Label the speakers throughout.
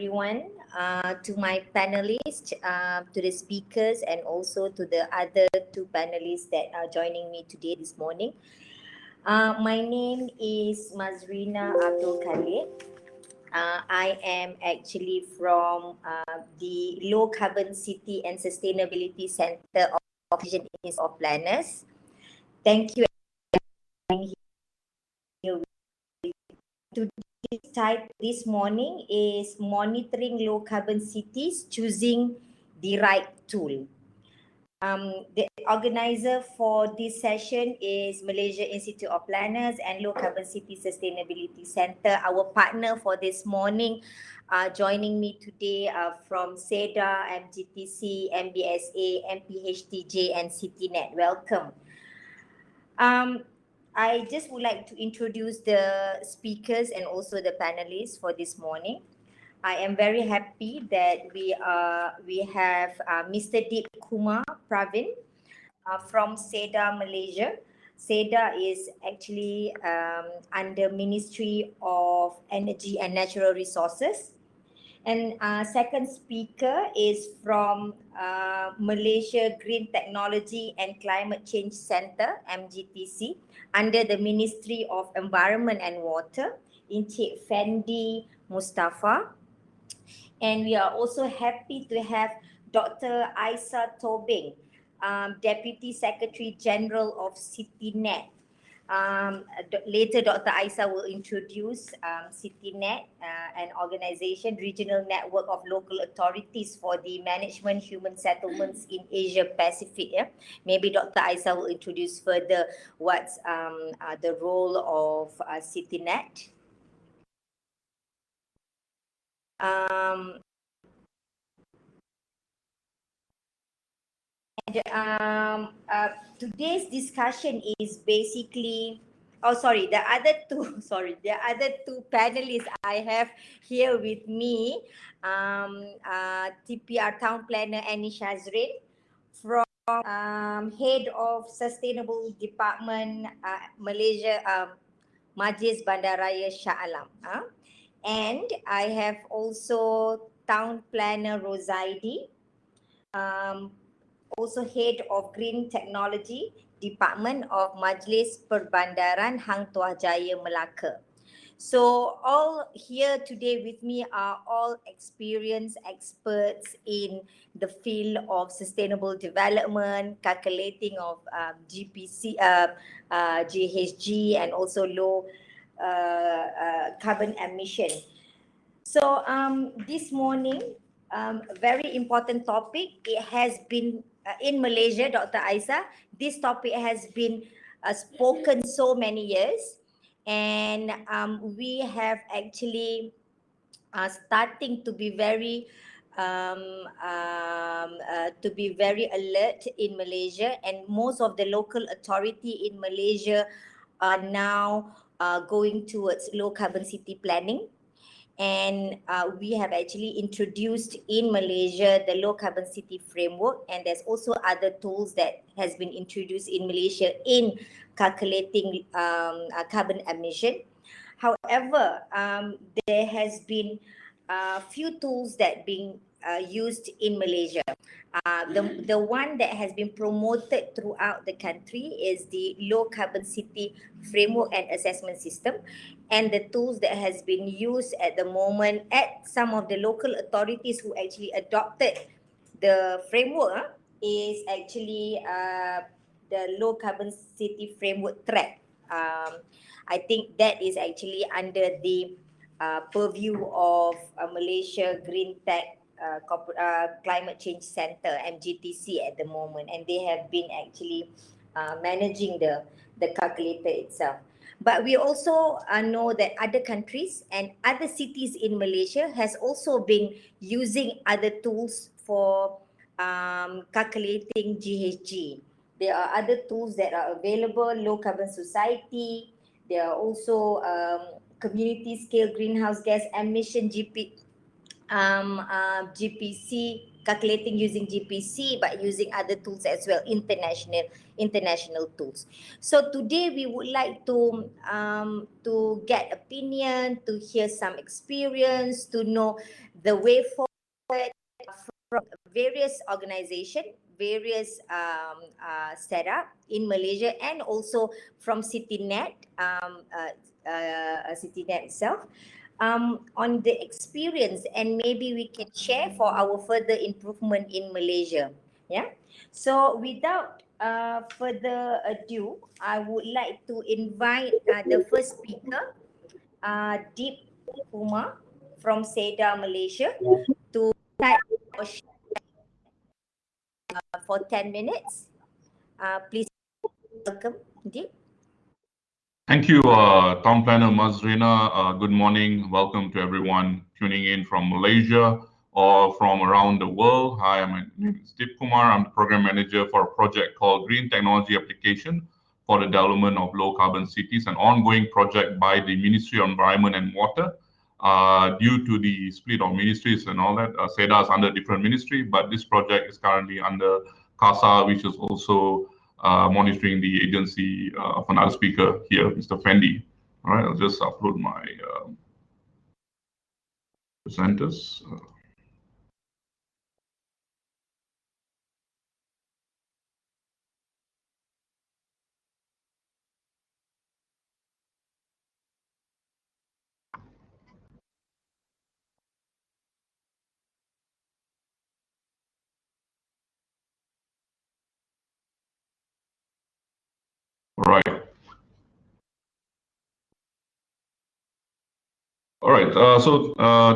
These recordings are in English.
Speaker 1: everyone, to my panelists, to the speakers, and also to the other two panelists that are joining me today this morning. My name is Mazrina Abdul Khalid. I am actually from the Low Carbon City and Sustainability Center of Malaysian Institute of Planners. Thank you for being here. Today's title this morning is Monitoring Low Carbon Cities, Choosing the Right Tool. The organizer for this session is Malaysia Institute of Planners and Low Carbon City Sustainability Center. Our partner for this morning joining me today from SEDA, MGTC, MBSA, MPHTJ and CityNet. Welcome. I just would like to introduce the speakers and also the panelists for this morning. I am very happy that we have Mr. Deep Kumar Pravin from SEDA Malaysia. SEDA is actually under Ministry of Energy and Natural Resources. And second speaker is from Malaysia Green Technology and Climate Change Center, MGTC, under the Ministry of Environment and Water, Encik Fendi Mustafa. And we are also happy to have Dr. Aisa Tobing, Deputy Secretary General of CityNet. Later, Dr. Aisa will introduce CityNet, an organization, regional network of local authorities for the management human settlements in Asia Pacific. Yeah? Maybe Dr. Aisa will introduce further what's the role of CityNet. Today's discussion is basically, the other two panelists I have here with me, TPR Town Planner Annie Shazrin from Head of Sustainable Department Malaysia, Majlis Bandaraya Shah Alam. And I have also Town Planner Rosaidi, also Head of Green Technology Department of Majlis Perbandaran Hang Tuah Jaya, Melaka. So all here today with me are all experienced experts in the field of sustainable development, calculating of GPC, GHG, and also low carbon emission. So this morning, very important topic. It has been in Malaysia, Dr. Aisa. This topic has been spoken so many years, and we have actually starting to be very alert in Malaysia, and most of the local authority in Malaysia are now going towards low carbon city planning. And we have actually introduced in Malaysia the low carbon city framework, and there's also other tools that has been introduced in Malaysia in calculating carbon emission. However, there has been few tools that being used in Malaysia. The one that has been promoted throughout the country is the low carbon city framework and assessment system, and the tools that has been used at the moment at some of the local authorities who actually adopted the framework is actually the low carbon city framework track. I think that is actually under the purview of Malaysia Green Tech Climate Change Center, MGTC, at the moment, and they have been actually managing the calculator itself. But we also know that other countries and other cities in Malaysia has also been using other tools for calculating GHG. There are other tools that are available, Low Carbon Society. There are also community scale greenhouse gas emission GPC, calculating using GPC, but using other tools as well, international tools. So today we would like to get opinion, to hear some experience, to know the way forward from various organizations, various setup in Malaysia, and also from CityNet, CityNet itself, on the experience, and maybe we can share for our further improvement in Malaysia. Yeah. So without further ado, I would like to invite the first speaker, Deep Kumar from Seda, Malaysia, to start our for 10 minutes. Please welcome Deep.
Speaker 2: Thank you, Town Planner Mazrina. Good morning. Welcome to everyone tuning in from Malaysia or from around the world. Hi, my name is Deep Kumar. I'm the program manager for a project called Green Technology Application for the Development of Low Carbon Cities, an ongoing project by the Ministry of Environment and Water. Due to the split of ministries and all that, SEDA is under a different ministry, but this project is currently under CASA, which is also monitoring the agency of another speaker here, Mr. Fendi. All right, I'll just upload my presenters. All right. All right, so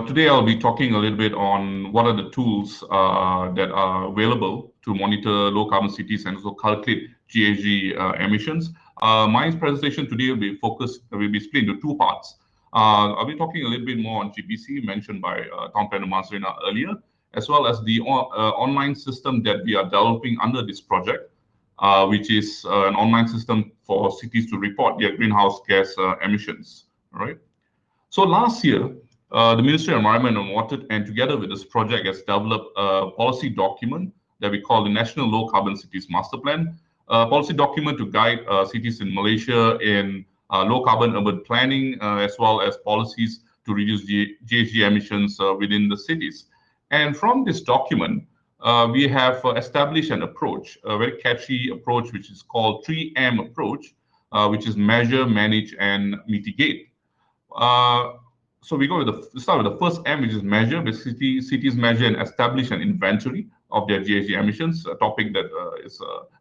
Speaker 2: today I'll be talking a little bit on what are the tools that are available to monitor low carbon cities and also calculate GHG emissions. My presentation today will be split into two parts. I'll be talking a little bit more on GPC mentioned by Town Planner Masrina earlier, as well as the online system that we are developing under this project, which is an online system for cities to report their greenhouse gas emissions. All right. So last year, the Ministry of Environment and Water, and together with this project, has developed a policy document that we call the National Low Carbon Cities Master Plan, a policy document to guide cities in Malaysia in low carbon urban planning, as well as policies to reduce GHG emissions within the cities. And from this document, we have established an approach, a very catchy approach, which is called 3M approach, which is measure, manage, and mitigate. So we start with the first M, which is measure. Basically, cities measure and establish an inventory of their GHG emissions, a topic that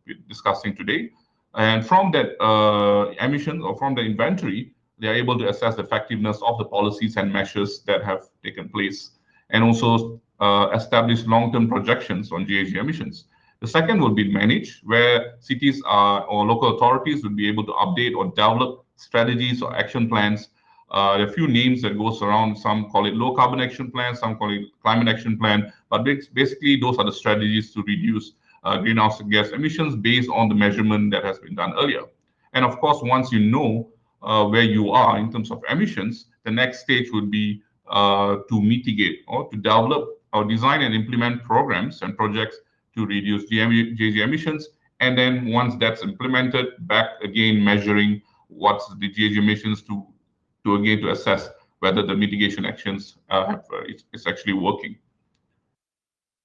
Speaker 2: we're discussing today. And from that emission or from the inventory, they are able to assess the effectiveness of the policies and measures that have taken place, and also establish long-term projections on GHG emissions. The second will be manage, where cities or local authorities will be able to update or develop strategies or action plans. There are a few names that goes around. Some call it low carbon action plan, some call it climate action plan. But basically, those are the strategies to reduce greenhouse gas emissions based on the measurement that has been done earlier. And of course, once you know where you are in terms of emissions, the next stage would be to mitigate or to develop or design and implement programs and projects to reduce GHG emissions. And then once that's implemented, back again measuring what's the GHG emissions to assess whether the mitigation actions is actually working.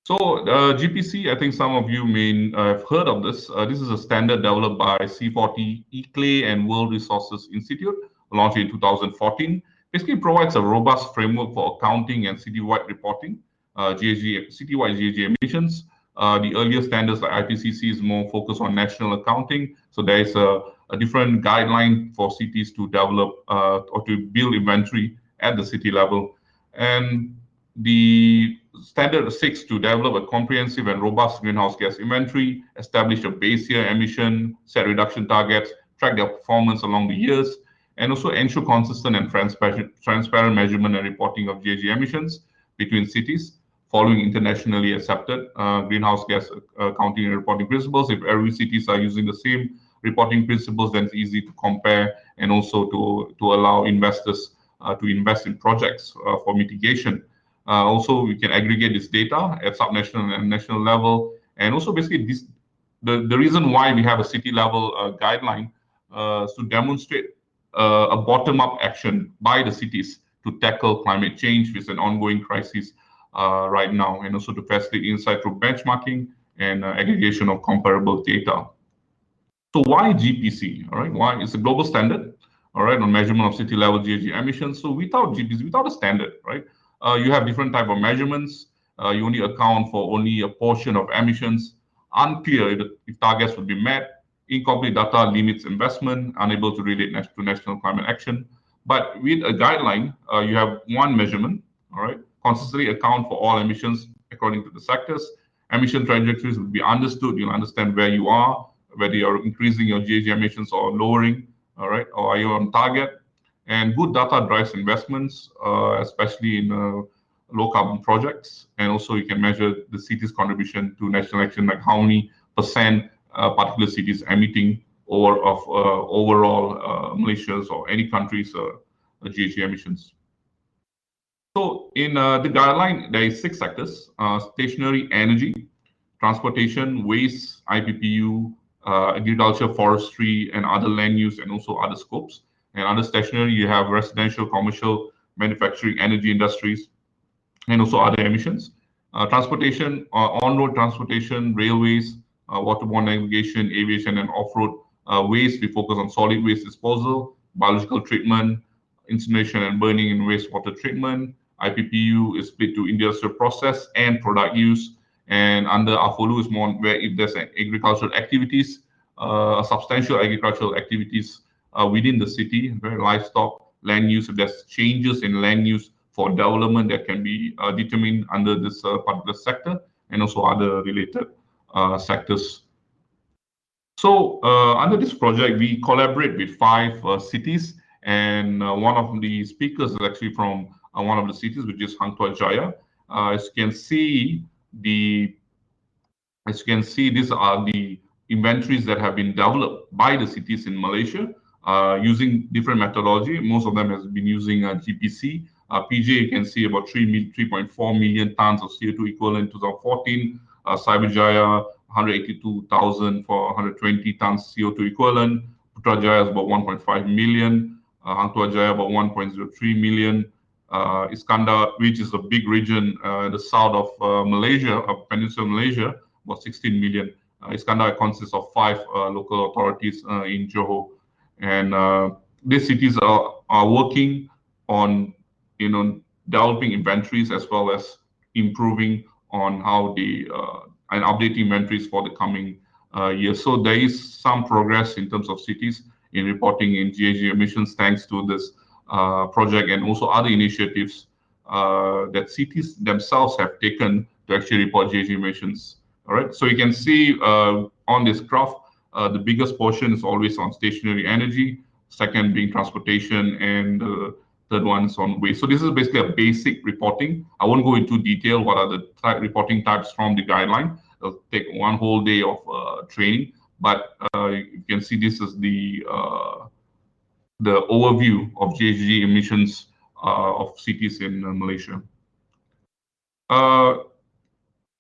Speaker 2: So GPC, I think some of you may have heard of this. This is a standard developed by C40, eClay, and World Resources Institute, launched in 2014. Basically provides a robust framework for accounting and citywide reporting, citywide GHG emissions. The earlier standards like IPCC is more focused on national accounting. So there is a different guideline for cities to develop or to build inventory at the city level. And the standard 6 to develop a comprehensive and robust greenhouse gas inventory, establish a base year emission, set reduction targets, track their performance along the years, and also ensure consistent and transparent measurement and reporting of GHG emissions between cities, following internationally accepted greenhouse gas accounting and reporting principles. If every cities are using the same reporting principles, then it's easy to compare and also to allow investors to invest in projects for mitigation. Also, we can aggregate this data at subnational and national level. And also basically the reason why we have a city level guideline is to demonstrate a bottom-up action by the cities to tackle climate change, which is an ongoing crisis right now, and also to facilitate insight through benchmarking and aggregation of comparable data. So why GPC? All right, why? It's a global standard, all right, on measurement of city level GHG emissions. So without GPC, without a standard, right, you have different type of measurements. You only account for only a portion of emissions. Unclear if targets will be met. Incomplete data limits investment. Unable to relate to national climate action. But with a guideline, you have one measurement, all right, consistently account for all emissions according to the sectors. Emission trajectories will be understood. You'll understand where you are, whether you're increasing your GHG emissions or lowering, all right, or are you on target? And good data drives investments, especially in low carbon projects. And also you can measure the city's contribution to national action, like how many percent particular cities emitting overall Malaysia's or any country's GHG emissions. So in the guideline, there is 6 sectors: stationary energy, transportation, waste, IPPU, agriculture, forestry, and other land use, and also other scopes. And under stationary, you have residential, commercial, manufacturing, energy industries, and also other emissions. Transportation, on-road transportation, railways, waterborne navigation, aviation, and off-road waste. We focus on solid waste disposal, biological treatment, incineration and burning and wastewater treatment. IPPU is split to industrial process and product use. And under AFOLU is more where if there's agricultural activities, substantial agricultural activities within the city, where livestock, land use, if there's changes in land use for development that can be determined under this particular sector, and also other related sectors. So under this project, we collaborate with 5 cities, and one of the speakers is actually from one of the cities, which is Hang Tuah Jaya. As you can see, these are the inventories that have been developed by the cities in Malaysia using different methodology. Most of them has been using GPC. PJ, you can see about 3.4 million tons of CO2 equivalent in 2014. Cyberjaya, 182,000 for 120 tons CO2 equivalent. Putrajaya is about 1.5 million. Hang Tuah Jaya about 1.03 million. Iskandar, which is a big region in the south of Malaysia, of Peninsular Malaysia, about 16 million. Iskandar consists of 5 local authorities in Johor. And these cities are working on developing inventories as well as improving on how they and updating inventories for the coming years. So there is some progress in terms of cities in reporting in GHG emissions thanks to this project, and also other initiatives that cities themselves have taken to actually report GHG emissions. All right, so you can see on this graph, the biggest portion is always on stationary energy, second being transportation, and the third one is on waste. So this is basically a basic reporting. I won't go into detail what are the reporting types from the guideline. It'll take one whole day of training, but you can see this is the overview of GHG emissions of cities in Malaysia.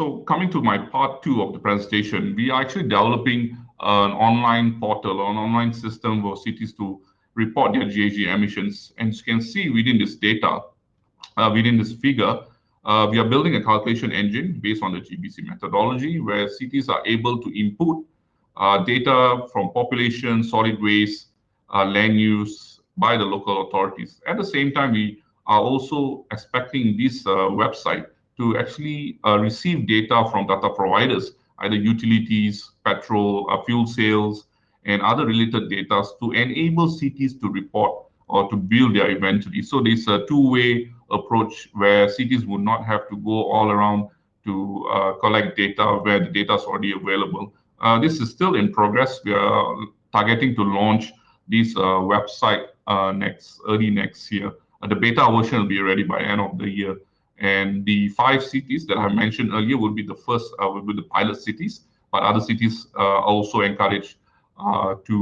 Speaker 2: So coming to my part 2 of the presentation, we are actually developing an online portal, an online system for cities to report their GHG emissions. And you can see within this data, within this figure, we are building a calculation engine based on the GPC methodology, where cities are able to input data from population, solid waste, land use by the local authorities. At the same time, we are also expecting this website to actually receive data from data providers, either utilities, petrol, fuel sales, and other related data to enable cities to report or to build their inventory. So there's a two-way approach where cities would not have to go all around to collect data where the data is already available. This is still in progress. We are targeting to launch this website early next year. The beta version will be ready by end of the year. And the 5 cities that I mentioned earlier will be the first, will be the pilot cities, but other cities are also encouraged to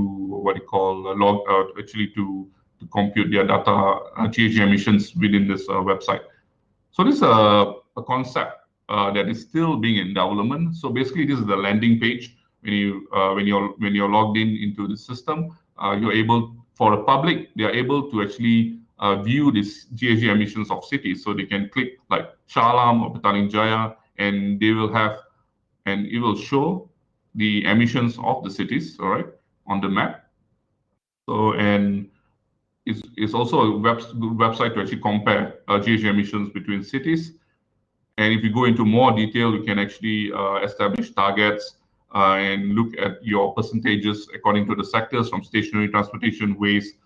Speaker 2: what you call to compute their data GHG emissions within this website. So this is a concept that is still being in development. So basically, this is the landing page. When you're logged into the system, you're able, for the public, they are able to actually view these GHG emissions of cities. So they can click like Shah Alam or Petaling Jaya, and they will have, and it will show the emissions of the cities, all right, on the map. So, and it's also a good website to actually compare GHG emissions between cities. And if you go into more detail, you can actually establish targets and look at your percentages according to the sectors from stationary transportation, waste.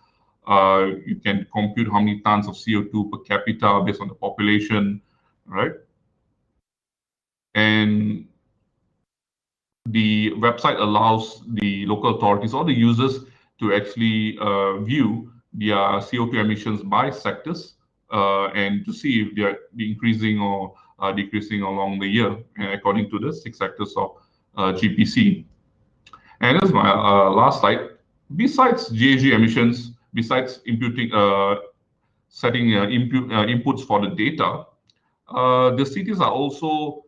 Speaker 2: You can compute how many tons of CO2 per capita based on the population, right? And the website allows the local authorities or the users to actually view their CO2 emissions by sectors and to see if they're increasing or decreasing along the year, according to the 6 sectors of GPC. And as my last slide, besides GHG emissions, besides imputing, setting inputs for the data, the cities are also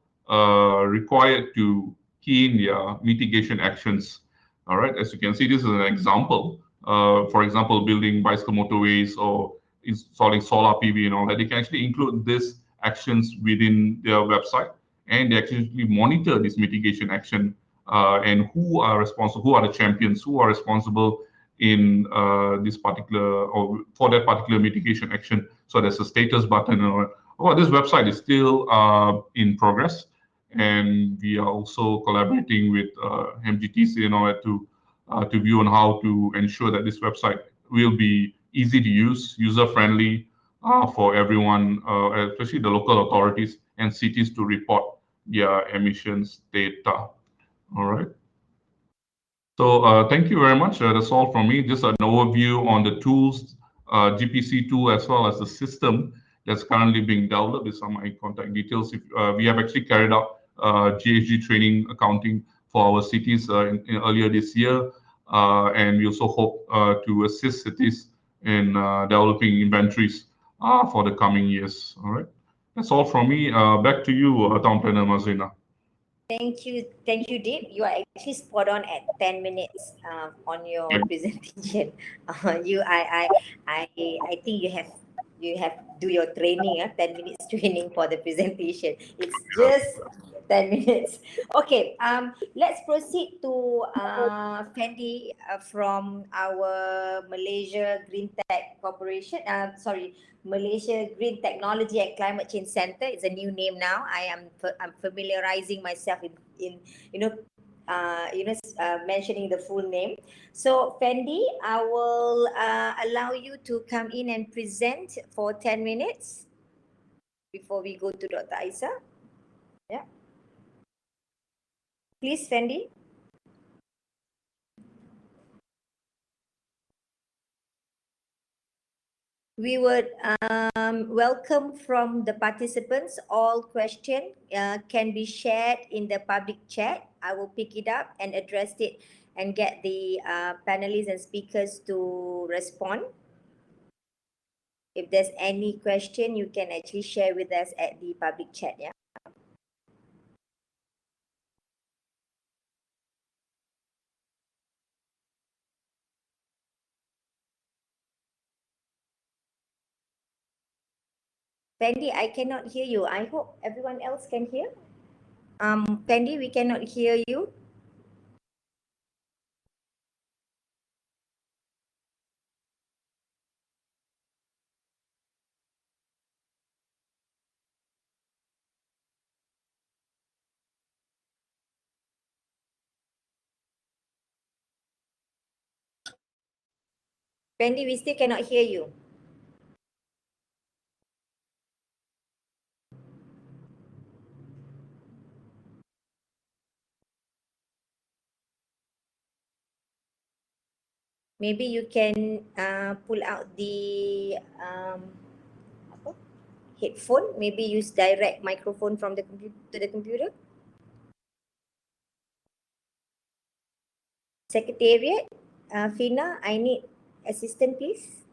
Speaker 2: required to key in their mitigation actions. All right, as you can see, this is an example. For example, building bicycle motorways or installing solar PV and all that. They can actually include these actions within their website, and they actually monitor this mitigation action and who are responsible, who are the champions, who are responsible in this particular or for that particular mitigation action. So there's a status button. Well, this website is still in progress, and we are also collaborating with MGTC in order to view on how to ensure that this website will be easy to use, user friendly for everyone, especially the local authorities and cities to report their emissions data. All right. So thank you very much. That's all from me. Just an overview on the tools, GPC tool, as well as the system that's currently being developed. These are my contact details. If, we have actually carried out GHG training accounting for our cities earlier this year, and we also hope to assist cities in developing inventories for the coming years. All right. That's all from me. Back to you, Town Planner Mazrina.
Speaker 1: Thank you, Deep. You are actually spot on at 10 minutes on your presentation. I think you have do your training, 10 minutes training for the presentation. It's just 10 minutes. Okay, let's proceed to Fendi from our Malaysia Green Tech Corporation. Malaysia Green Technology and Climate Change Center. It's a new name now. I'm familiarizing myself in mentioning the full name. So Fendi, I will allow you to come in and present for 10 minutes before we go to Dr. Aisa. Yeah. Please, Fendi. We would welcome from the participants. All questions can be shared in the public chat. I will pick it up and address it and get the panelists and speakers to respond. If there's any question, you can actually share with us at the public chat. Yeah. Fendi, I cannot hear you. I hope everyone else can hear. Fendi, we cannot hear you. Fendi, we still cannot hear you. Maybe you can pull out the headphone. Maybe use direct microphone from the to the computer. Secretariat, Fina, I need assistance, please.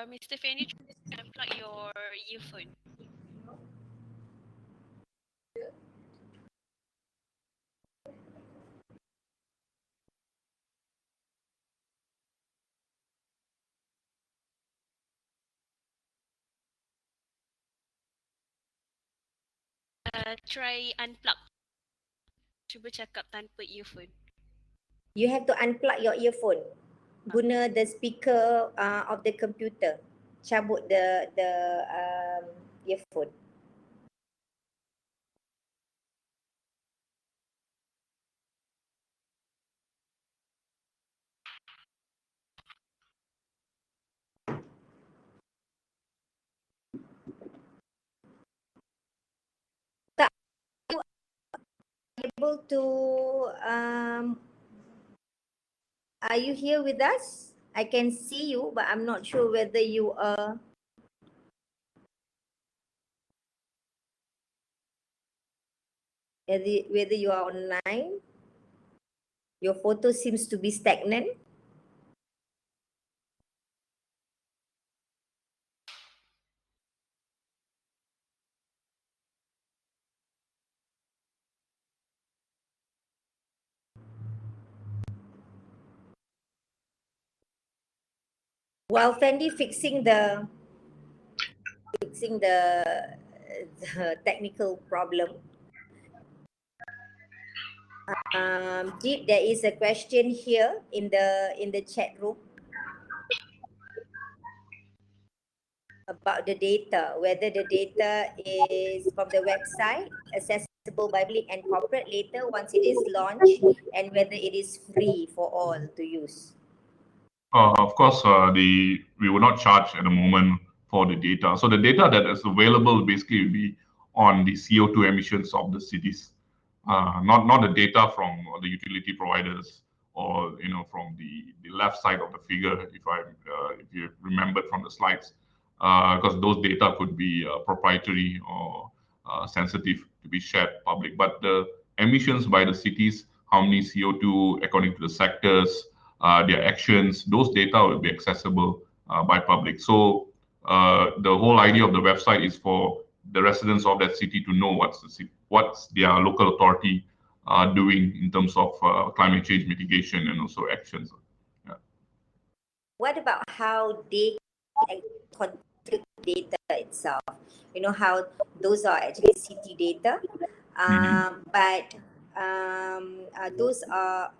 Speaker 3: Mr. Fanny, unplug your earphone. try unplug. Cuba cakap tanpa earphone.
Speaker 1: You have to unplug your earphone. Guna the speaker of the computer. Cabut the earphone. Able to are you here with us? I can see you, but I'm not sure whether you are whether you are online. Your photo seems to be stagnant. While Fendi fixing the technical problem, Deep, there is a question here in the chat room about the data, whether the data is from the website accessible by public and corporate later once it is launched, and whether it is free for all to use.
Speaker 2: Of course, we will not charge at the moment for the data. So the data that is available basically will be on the CO2 emissions of the cities, not the data from the utility providers or from the left side of the figure, if you remembered from the slides, because those data could be proprietary or sensitive to be shared public. But the emissions by the cities, how many CO2 according to the sectors, their actions, those data will be accessible by public. So the whole idea of the website is for the residents of that city to know what's their local authority doing in terms of climate change mitigation and also actions. Yeah.
Speaker 1: What about how they contribute data itself? You know how those are actually city data, but those are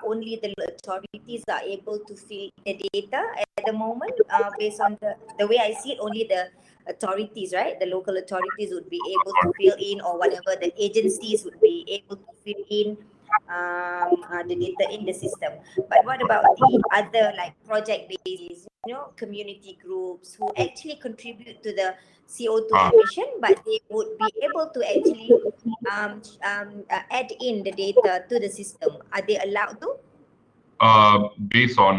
Speaker 1: only the authorities are able to fill the data at the moment. Based on the way I see it, only the authorities, right? The local authorities would be able to fill in, or whatever the agencies would be able to fill in the data in the system. But what about the other, like project basis, community groups who actually contribute to the CO2 emission, but they would be able to actually add in the data to the system? Are they allowed to?
Speaker 2: Based on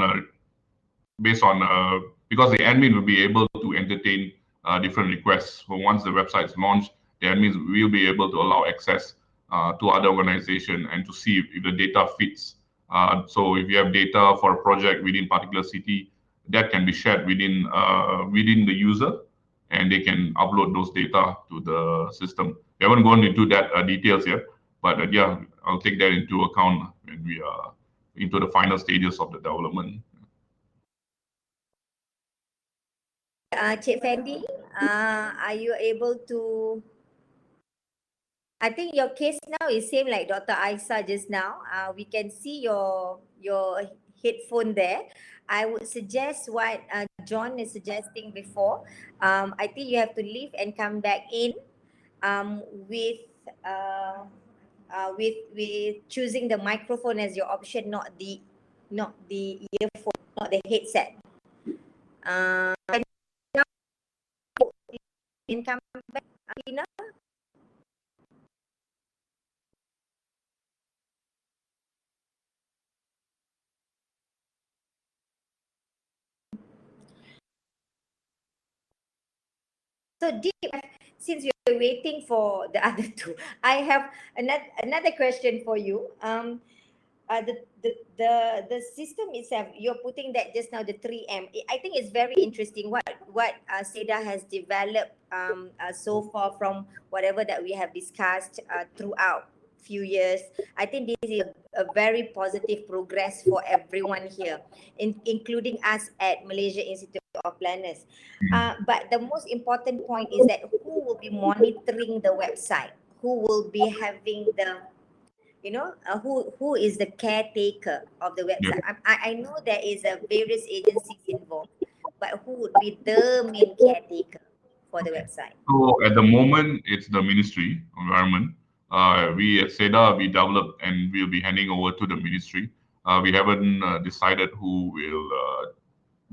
Speaker 2: because the admin will be able to entertain different requests. So once the website is launched, the admins will be able to allow access to other organizations and to see if the data fits. So if you have data for a project within particular city, that can be shared within the user, and they can upload those data to the system. We haven't gone into that details yet, but yeah, I'll take that into account when we are into the final stages of the development.
Speaker 1: Cik Fendi, are you able to? I think your case now is same like Dr. Aisa just now. We can see your headphone there. I would suggest what John is suggesting before. I think you have to leave and come back in with choosing the microphone as your option, not the earphone, not the headset. And come back, Alina. So Deep, since you're waiting for the other two, I have another question for you. The system itself, you're putting that just now, the 3M. I think it's very interesting what SEDA has developed so far from whatever that we have discussed throughout few years. I think this is a very positive progress for everyone here, including us at Malaysia Institute of Planners. But the most important point is that who will be monitoring the website? Who will be having the, who is the caretaker of the
Speaker 2: Yeah.
Speaker 1: website? I know there is a various agencies involved, but who would be the main caretaker for the website?
Speaker 2: So at the moment, it's the Ministry of Environment. We at SEDA, we developed and we'll be handing over to the Ministry. We haven't decided who will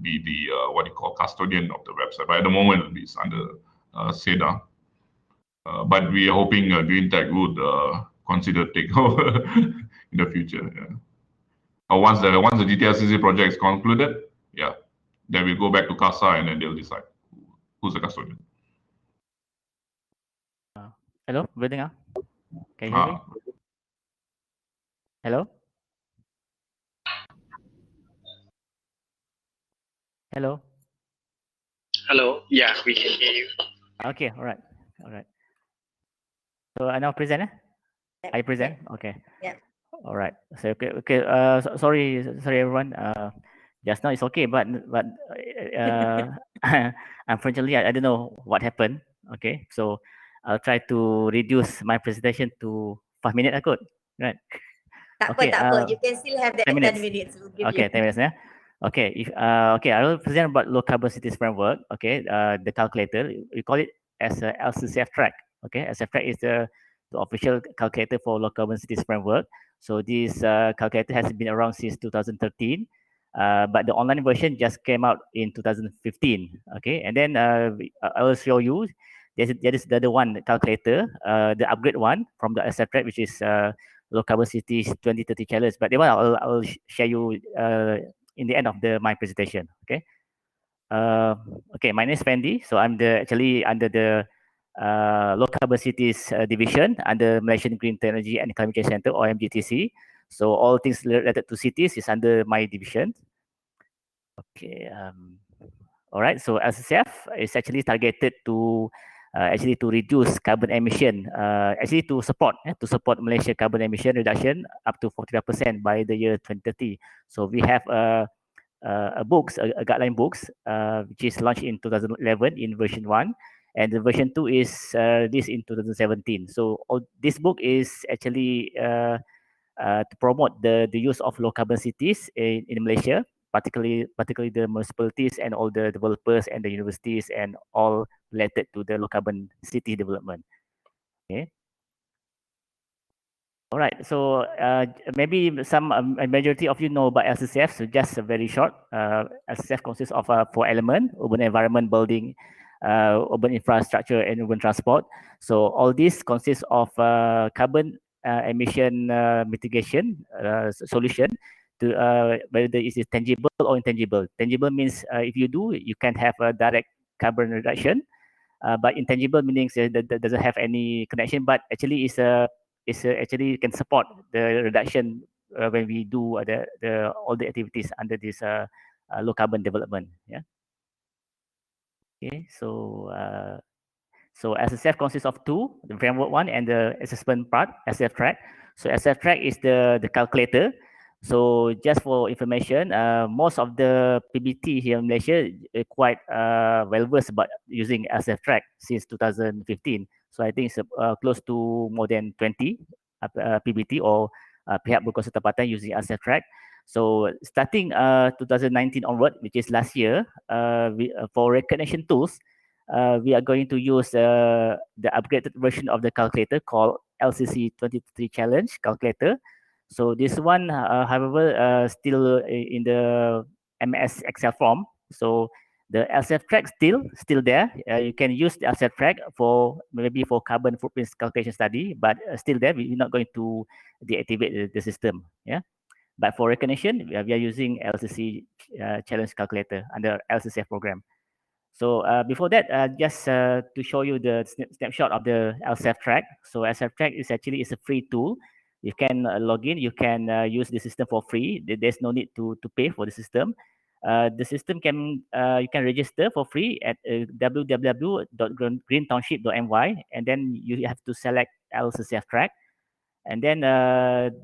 Speaker 2: be the what you call custodian of the website. But at the moment, it's under SEDA. But we are hoping Green Tech would consider take over in the future. Yeah. Once the GTLCC project is concluded, yeah, then we'll go back to CASA and then they'll decide who's the custodian.
Speaker 4: Hello, good evening. Can you hear me? Hello? Hello?
Speaker 5: Hello. Yeah, we can hear you.
Speaker 4: Okay, all right. All right. So I now present, eh? I present? Okay.
Speaker 1: Yeah.
Speaker 4: All right. So okay. Sorry everyone. Just now it's okay, but unfortunately I don't know what happened. Okay, so I'll try to reduce my presentation to 5 minutes. I could, right?
Speaker 1: Tak
Speaker 4: Okay.
Speaker 1: apa. You can still have that
Speaker 4: 10 minutes.
Speaker 1: 10 minutes. We'll give
Speaker 4: Okay,
Speaker 1: you.
Speaker 4: 10 minutes. Yeah. Okay. Okay, I will present about low carbon cities framework. Okay. The calculator, we call it as a LCCF track. Okay, LCCF track is the official calculator for low carbon cities framework. So this calculator has been around since 2013, but the online version just came out in 2015. Okay, and then I will show you. There is the other one calculator, the upgrade one from the LCCF track, which is low carbon cities 2030 challenge. But the one I'll share you in the end of my presentation. Okay. Okay, my name is Fendi. So I'm actually under the low carbon cities division under Malaysian Green Technology and Climate Change Center, or MGTC. So all things related to cities is under my division. Okay. All right. So LCCF is actually targeted to reduce carbon emission, actually to support Malaysia carbon emission reduction up to 45% by the year 2030. So we have a guideline books, which is launched in 2011 in version 1, and the version 2 is this in 2017. So this book is actually to promote the use of low carbon cities in Malaysia, particularly the municipalities and all the developers and the universities and all related to the low carbon city development. Okay. All right. So maybe some majority of you know about LCCF. So just very short. LCCF consists of 4 elements: urban environment, building, urban infrastructure, and urban transport. So all this consists of carbon emission mitigation solution to whether it is tangible or intangible. Tangible means if you do, you can have a direct carbon reduction. But intangible meanings that doesn't have any connection, but actually actually can support the reduction when we do all the activities under this low carbon development. Yeah. Okay. So SSF consists of 2, the framework one and the assessment part, SF track. So SF track is the calculator. So just for information, most of the PBT here in Malaysia are quite well versed about using SF track since 2015. So I think it's close to more than 20 PBT or pihak berkuasa tempatan using SF track. So starting 2019 onward, which is last year, for recognition tools, we are going to use the upgraded version of the calculator called LCC 2030 Challenge calculator. So this one, however, still in the MS Excel form. So the LCF track still there. You can use the LCF track for maybe for carbon footprint calculation study, but still there. We're not going to deactivate the system. Yeah. But for recognition, we are using LCC Challenge calculator under LCCF program. So before that, just to show you the snapshot of the LCF track. So LCF track is a free tool. You can log in. You can use the system for free. There's no need to pay for the system. The system you can register for free at www.greentownship.my, and then you have to select LCCF track. And then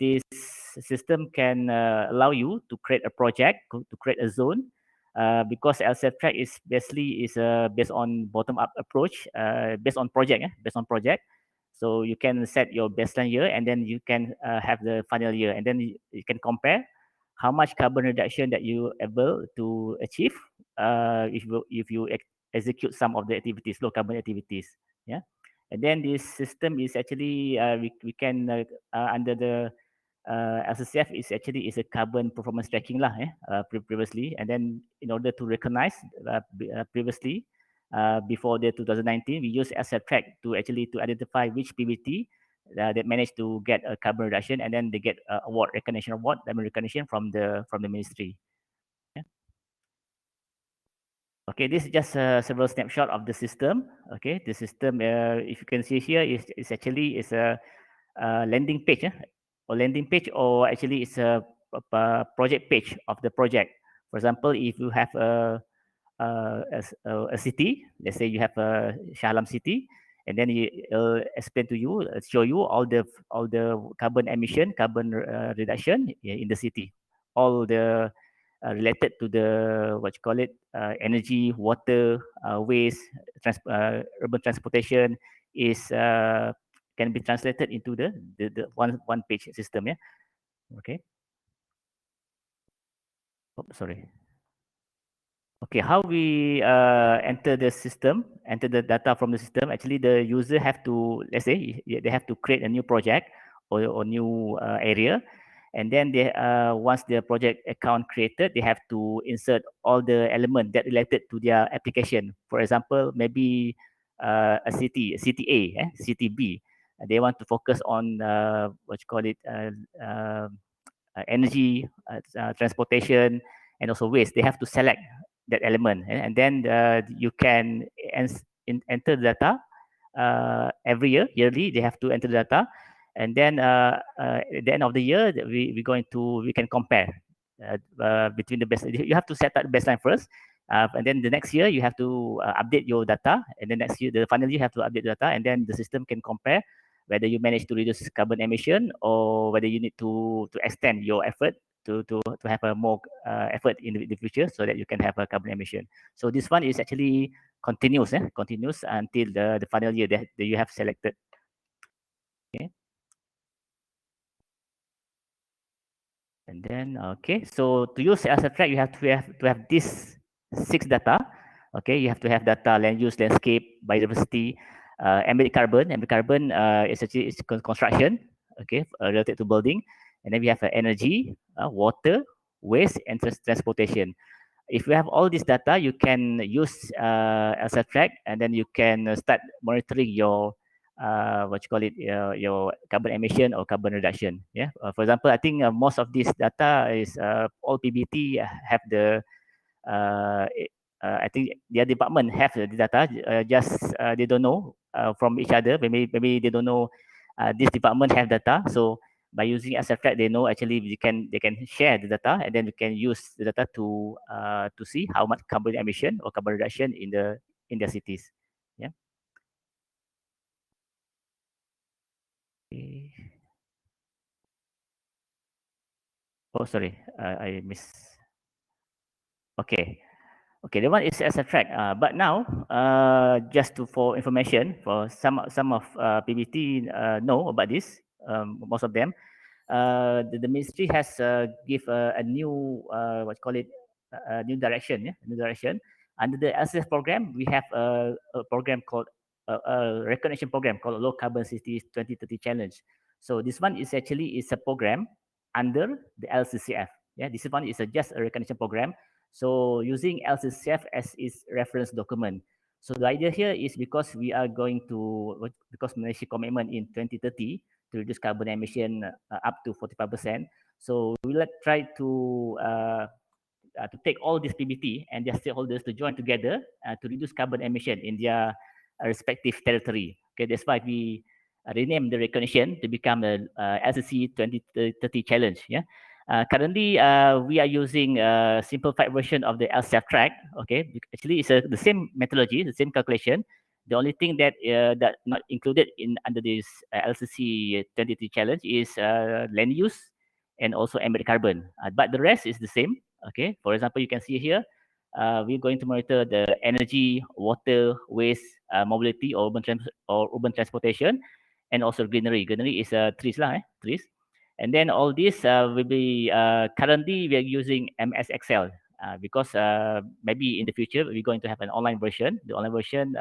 Speaker 4: this system can allow you to create a project, to create a zone, because LCF track is basically based on bottom-up approach, based on project, based on project. So you can set your baseline year, and then you can have the final year, and then you can compare how much carbon reduction that you able to achieve if you execute some of the activities, low carbon activities. Yeah. And then this system is actually we can under the LCCF is actually is a carbon performance tracking lah, previously, and then in order to recognize previously before the 2019, we use LCCF track to actually to identify which PBT that managed to get a carbon reduction, and then they get award recognition award, diamond recognition from the ministry. Yeah. Okay, this is just several snapshot of the system. Okay, the system, if you can see here, is actually is a landing page, or landing page, or actually it's a project page of the project. For example, if you have a city, let's say you have a Shah Alam city, and then it'll explain to you, show you all the carbon emission, carbon reduction in the city, all the related to the what you call it, energy, water, waste, urban transportation is can be translated into the one page system. Yeah. Okay. Oh, sorry. Okay, how we enter the system, enter the data from the system. Actually, the user have to, let's say, they have to create a new project or new area, and then they once the project account created, they have to insert all the element that related to their application. For example, maybe a city A, city B. They want to focus on what you call it, energy, transportation, and also waste. They have to select that element, and then you can enter the data every year, yearly. They have to enter the data, and then at the end of the year, we can compare between the best. You have to set up the baseline first, and then the next year you have to update your data, and then next year, the final year, you have to update the data, and then the system can compare whether you manage to reduce carbon emission, or whether you need to extend your effort to have a more effort in the future, so that you can have a carbon emission. So this one is actually continuous, continuous until the final year that you have selected. Okay. And then okay, so to use LCF track, you have to have this 6 data. Okay, you have to have data, land use, landscape, biodiversity, embedded carbon. Embedded carbon is actually construction. Okay, related to building, and then we have energy, water, waste, and transportation. If you have all this data, you can use LCF track, and then you can start monitoring your what you call it, your carbon emission or carbon reduction. Yeah. For example, I think most of this data is all PBT have the I think their department have the data. Just they don't know from each other. Maybe they don't know this department have data. So by using LCF track, they know actually they can share the data, and then we can use the data to see how much carbon emission or carbon reduction in their cities. Yeah. Okay. Oh, sorry, I missed. Okay, okay, the one is LCF track. But now, just for information, for some of PBT know about this. Most of them, the ministry has give a new what you call it, a new direction. Yeah, new direction. Under the LCF program, we have a program called a recognition program called Low Carbon Cities 2030 Challenge. So this one is actually a program under the LCCF. Yeah, this one is just a recognition program. So using LCCF as its reference document. So the idea here is because we are going to, because Malaysia commitment in 2030 to reduce carbon emission up to 45%. So we will try to take all this PBT and their stakeholders to join together to reduce carbon emission in their respective territory. Okay, that's why we rename the recognition to become the LCC 2030 Challenge. Yeah. Currently, we are using a simplified version of the LCF track. Okay, actually, it's the same methodology, the same calculation, The only thing that that not included in under this LCC 2030 challenge is land use and also embedded carbon. But the rest is the same. Okay, for example, you can see here, we're going to monitor the energy, water, waste, mobility, or urban transportation, and also greenery. Greenery is trees lah, trees. And then all this will be currently we are using MS Excel because maybe in the future we're going to have an online version. The online version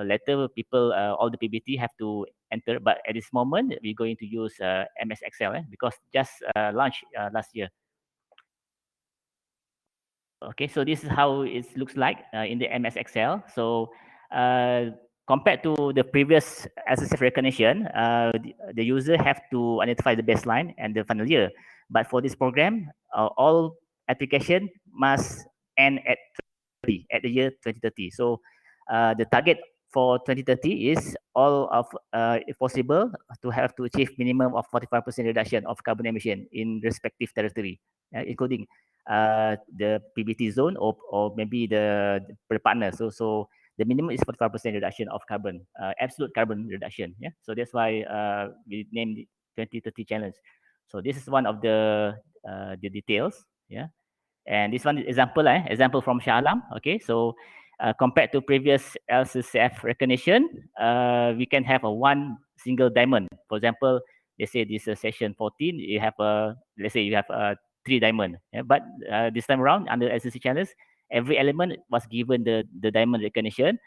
Speaker 4: later people all the PBT have to enter, but at this moment we're going to use MS Excel because just launched last year. Okay, so this is how it looks like in the MS Excel. So compared to the previous SSF recognition, the user have to identify the baseline and the final year. But for this program, all application must end at the year 2030. So the target for 2030 is all of, if possible, to have to achieve minimum of 45% reduction of carbon emission in respective territory, including the PBT zone or maybe the partner. So the minimum is 45% reduction of carbon, absolute carbon reduction. Yeah. So that's why we named it 2030 challenge. So this is one of the details. Yeah. And this one is example from Shah Alam. Okay. So compared to previous LCCF recognition, we can have a one single diamond. For example, let's say this session 14, you have let's say you have 3 diamond. Yeah? But this time around under LCC challenge, every element was given the diamond recognition.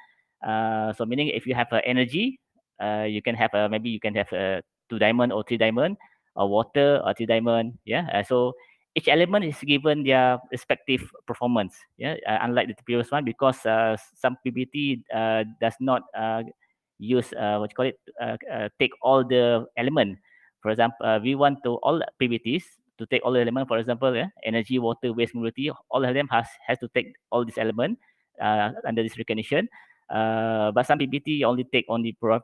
Speaker 4: So meaning if you have energy, you can have maybe you can have 2 diamond or 3 diamond, or water or 3 diamond. Yeah. So each element is given their respective performance. Yeah. Unlike the previous one, because some PBT does not use what you call it take all the element. For example, we want to all PBTs to take all the element. For example, energy, water, waste, mobility, all of them has to take all this element under this recognition. But some PBT only take only for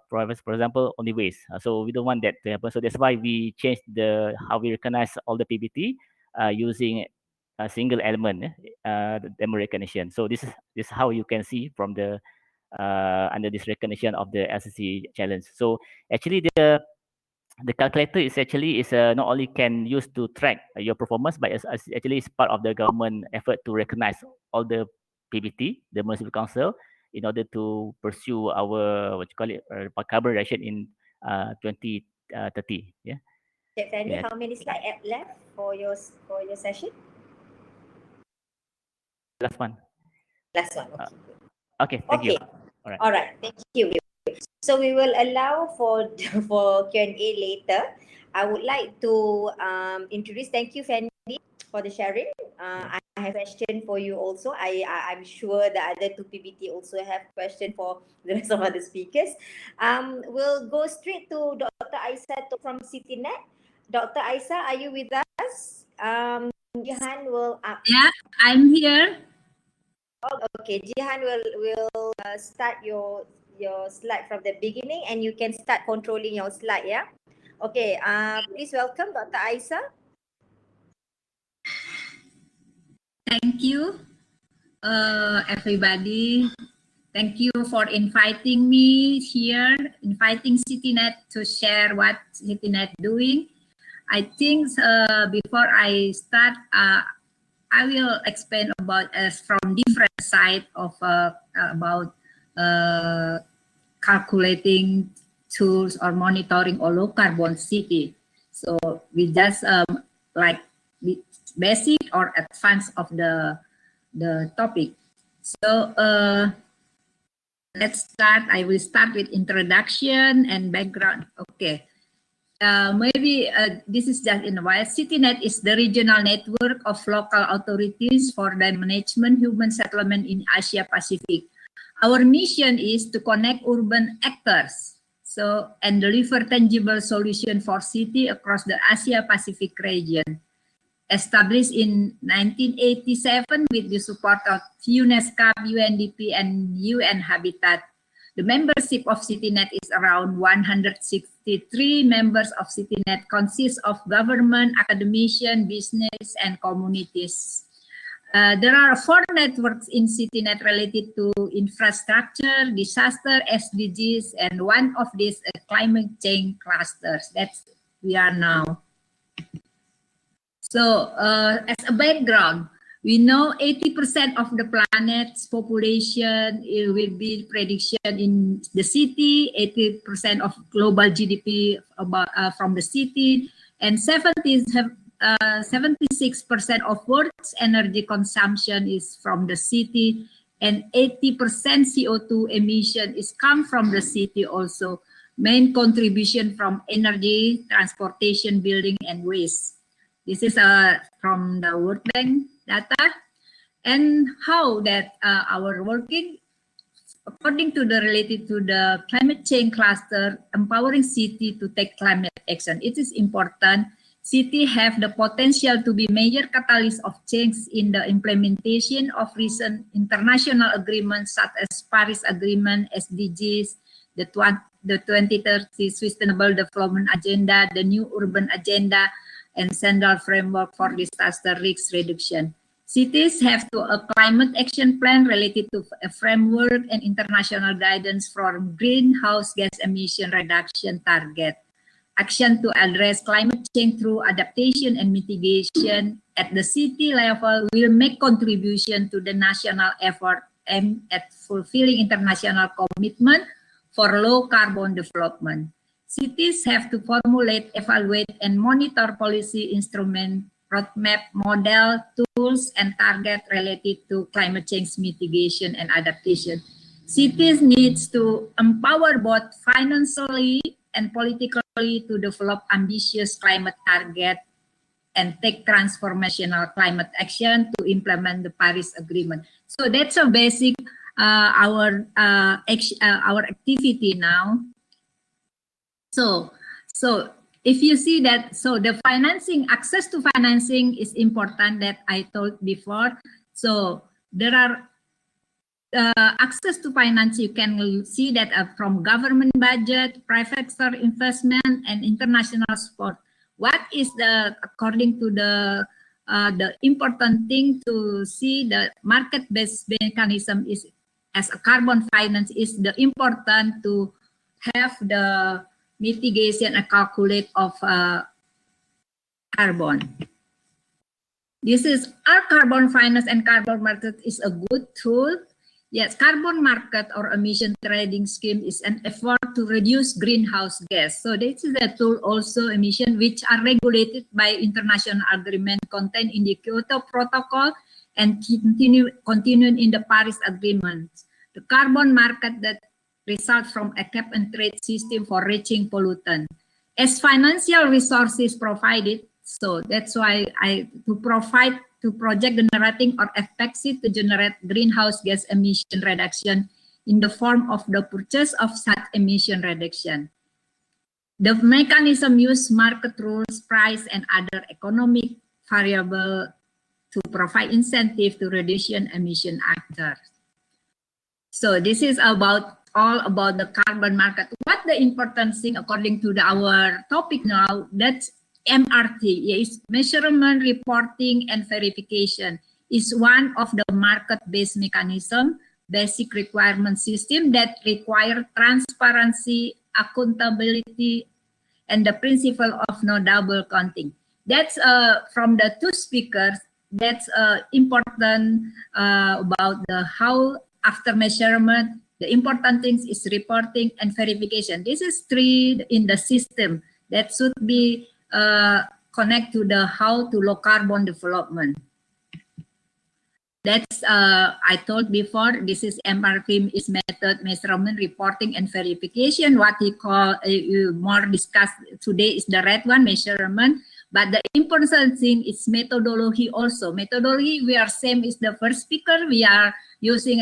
Speaker 4: example only waste. So we don't want that to happen. So that's why we changed the how we recognize all the PBT using a single element, the demo recognition. So this is how you can see from the under this recognition of the LCC challenge. So actually the calculator is actually not only can use to track your performance, but it's actually is part of the government effort to recognize all the PBT, the municipal council, in order to pursue our what you call it carbon reduction in 2030. Yeah.
Speaker 1: Cik Fanny, how many slides left for your session?
Speaker 4: Last one.
Speaker 1: Last one.
Speaker 4: Okay. Thank you.
Speaker 1: All right. Thank you. So we will allow for Q&A later. I would like to introduce. Thank you, Fanny, for the sharing. I have a question for you also. I'm sure the other 2 PBT also have question for the rest of other speakers. We'll go straight to Dr. Aisa from CityNet. Dr. Aisa, are you with us? Jihan will.
Speaker 6: Yeah, I'm here.
Speaker 1: Oh, okay, Jihan will start your slide from the beginning, and you can start controlling your slide. Yeah. Okay. Please welcome Dr. Aisa.
Speaker 6: Thank you, everybody. Thank you for inviting me here, inviting CityNet to share what CityNet doing. I think before I start, I will explain about from different side of about calculating tools or monitoring a low carbon city. So we just like basic or advanced of the topic. So let's start. I will start with introduction and background. Okay. Maybe this is just in a while. CityNet is the regional network of local authorities for the management human settlement in Asia Pacific. Our mission is to connect urban actors and deliver tangible solution for city across the Asia Pacific region. Established in 1987 with the support of UNESCO, UNDP, and UN Habitat. The membership of CityNet is around 163 members of CityNet, consists of government, academician, business, and communities. There are 4 networks in CityNet related to infrastructure, disaster, SDGs, and one of these climate change clusters. That's we are now. So as a background, we know 80% of the planet's population will be prediction in the city, 80% of global GDP about from the city, and 76% of world's energy consumption is from the city, and 80% CO2 emission is come from the city also. Main contribution from energy, transportation, building, and waste. This is from the World Bank data, and how that our working according to the related to the climate change cluster, empowering city to take climate action. It is important. City have the potential to be major catalyst of change in the implementation of recent international agreements such as Paris Agreement, SDGs, the 2030 Sustainable Development Agenda, the new Urban Agenda, and Central Framework for Disaster Risk Reduction. Cities have a climate action plan related to a framework and international guidance for greenhouse gas emission reduction target. Action to address climate change through adaptation and mitigation at the city level will make contribution to the national effort aimed at fulfilling international commitment for low carbon development. Cities have to formulate, evaluate, and monitor policy instrument, roadmap, model, tools, and target related to climate change mitigation and adaptation. Cities needs to empower both financially and politically to develop ambitious climate target and take transformational climate action to implement the Paris Agreement. So that's a basic our activity now. So if you see that, so the financing, access to financing is important that I told before. So there are access to finance, you can see that from government budget, private sector investment, and international support. What is the, according to the important thing to see the market-based mechanism is as a carbon finance is the important to have the mitigation and calculate of carbon. This is our carbon finance and carbon market is a good tool. Yes, carbon market or emission trading scheme is an effort to reduce greenhouse gas. So this is a tool also emission which are regulated by international agreement contained in the Kyoto Protocol and continuing in the Paris Agreement. The carbon market that results from a cap and trade system for reaching pollutant. As financial resources provided, so that's why to project generating or effective to generate greenhouse gas emission reduction in the form of the purchase of such emission reduction. The mechanism use market rules, price, and other economic variable to provide incentive to reduce emission actors. So this is all about the carbon market. What the important thing according to our topic now, that's MRT, is measurement, reporting, and verification is one of the market-based mechanism, basic requirement system that require transparency, accountability, and the principle of no double counting. That's from the two speakers, that's important about the how after measurement, the important things is reporting and verification. This is three in the system that should be connect to the how to low carbon development. That's I told before, this is MRP is method, measurement, reporting, and verification. What we call more discussed today is the red one, measurement. But the important thing is methodology also. Methodology, we are same as the first speaker. We are using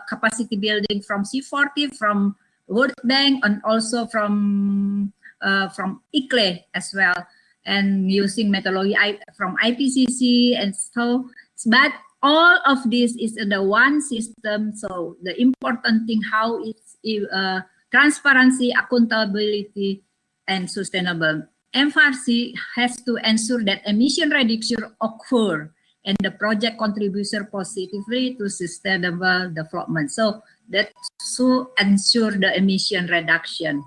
Speaker 6: capacity building from C40, from World Bank, and also from ICLE as well, and using methodology from IPCC and so. But all of this is in the one system. So the important thing how it's transparency, accountability, and sustainable. MFRC has to ensure that emission reduction occur and the project contribution positively to sustainable development. So that should ensure the emission reduction.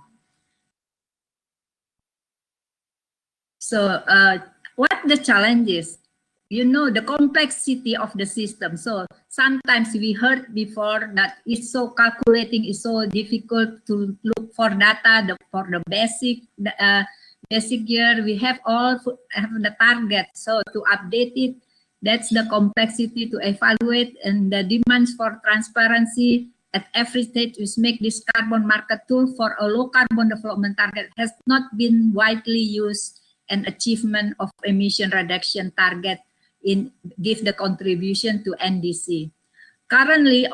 Speaker 6: So what the challenges? You know, the complexity of the system. So sometimes we heard before that it's so calculating, is so difficult to look for data for the basic year. We have the target. So to update it, that's the complexity to evaluate, and the demands for transparency at every stage, which make this carbon market tool for a low carbon development target has not been widely used, and achievement of emission reduction target give the contribution to NDC. Currently,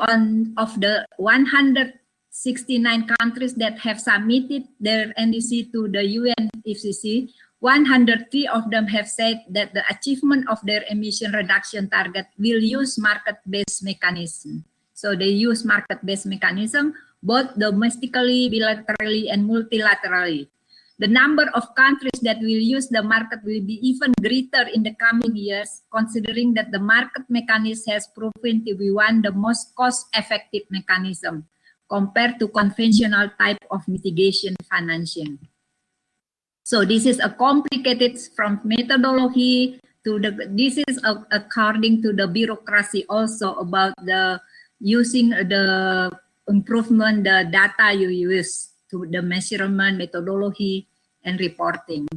Speaker 6: of the 169 countries that have submitted their NDC to the UNFCCC, 103 of them have said that the achievement of their emission reduction target will use market-based mechanism. So they use market-based mechanism both domestically, bilaterally, and multilaterally. The number of countries that will use the market will be even greater in the coming years, considering that the market mechanism has proven to be one of the most cost-effective mechanism compared to conventional type of mitigation financing. So this is a complicated from methodology to this is according to the bureaucracy also about the using the improvement, the data you use to the measurement methodology and reporting.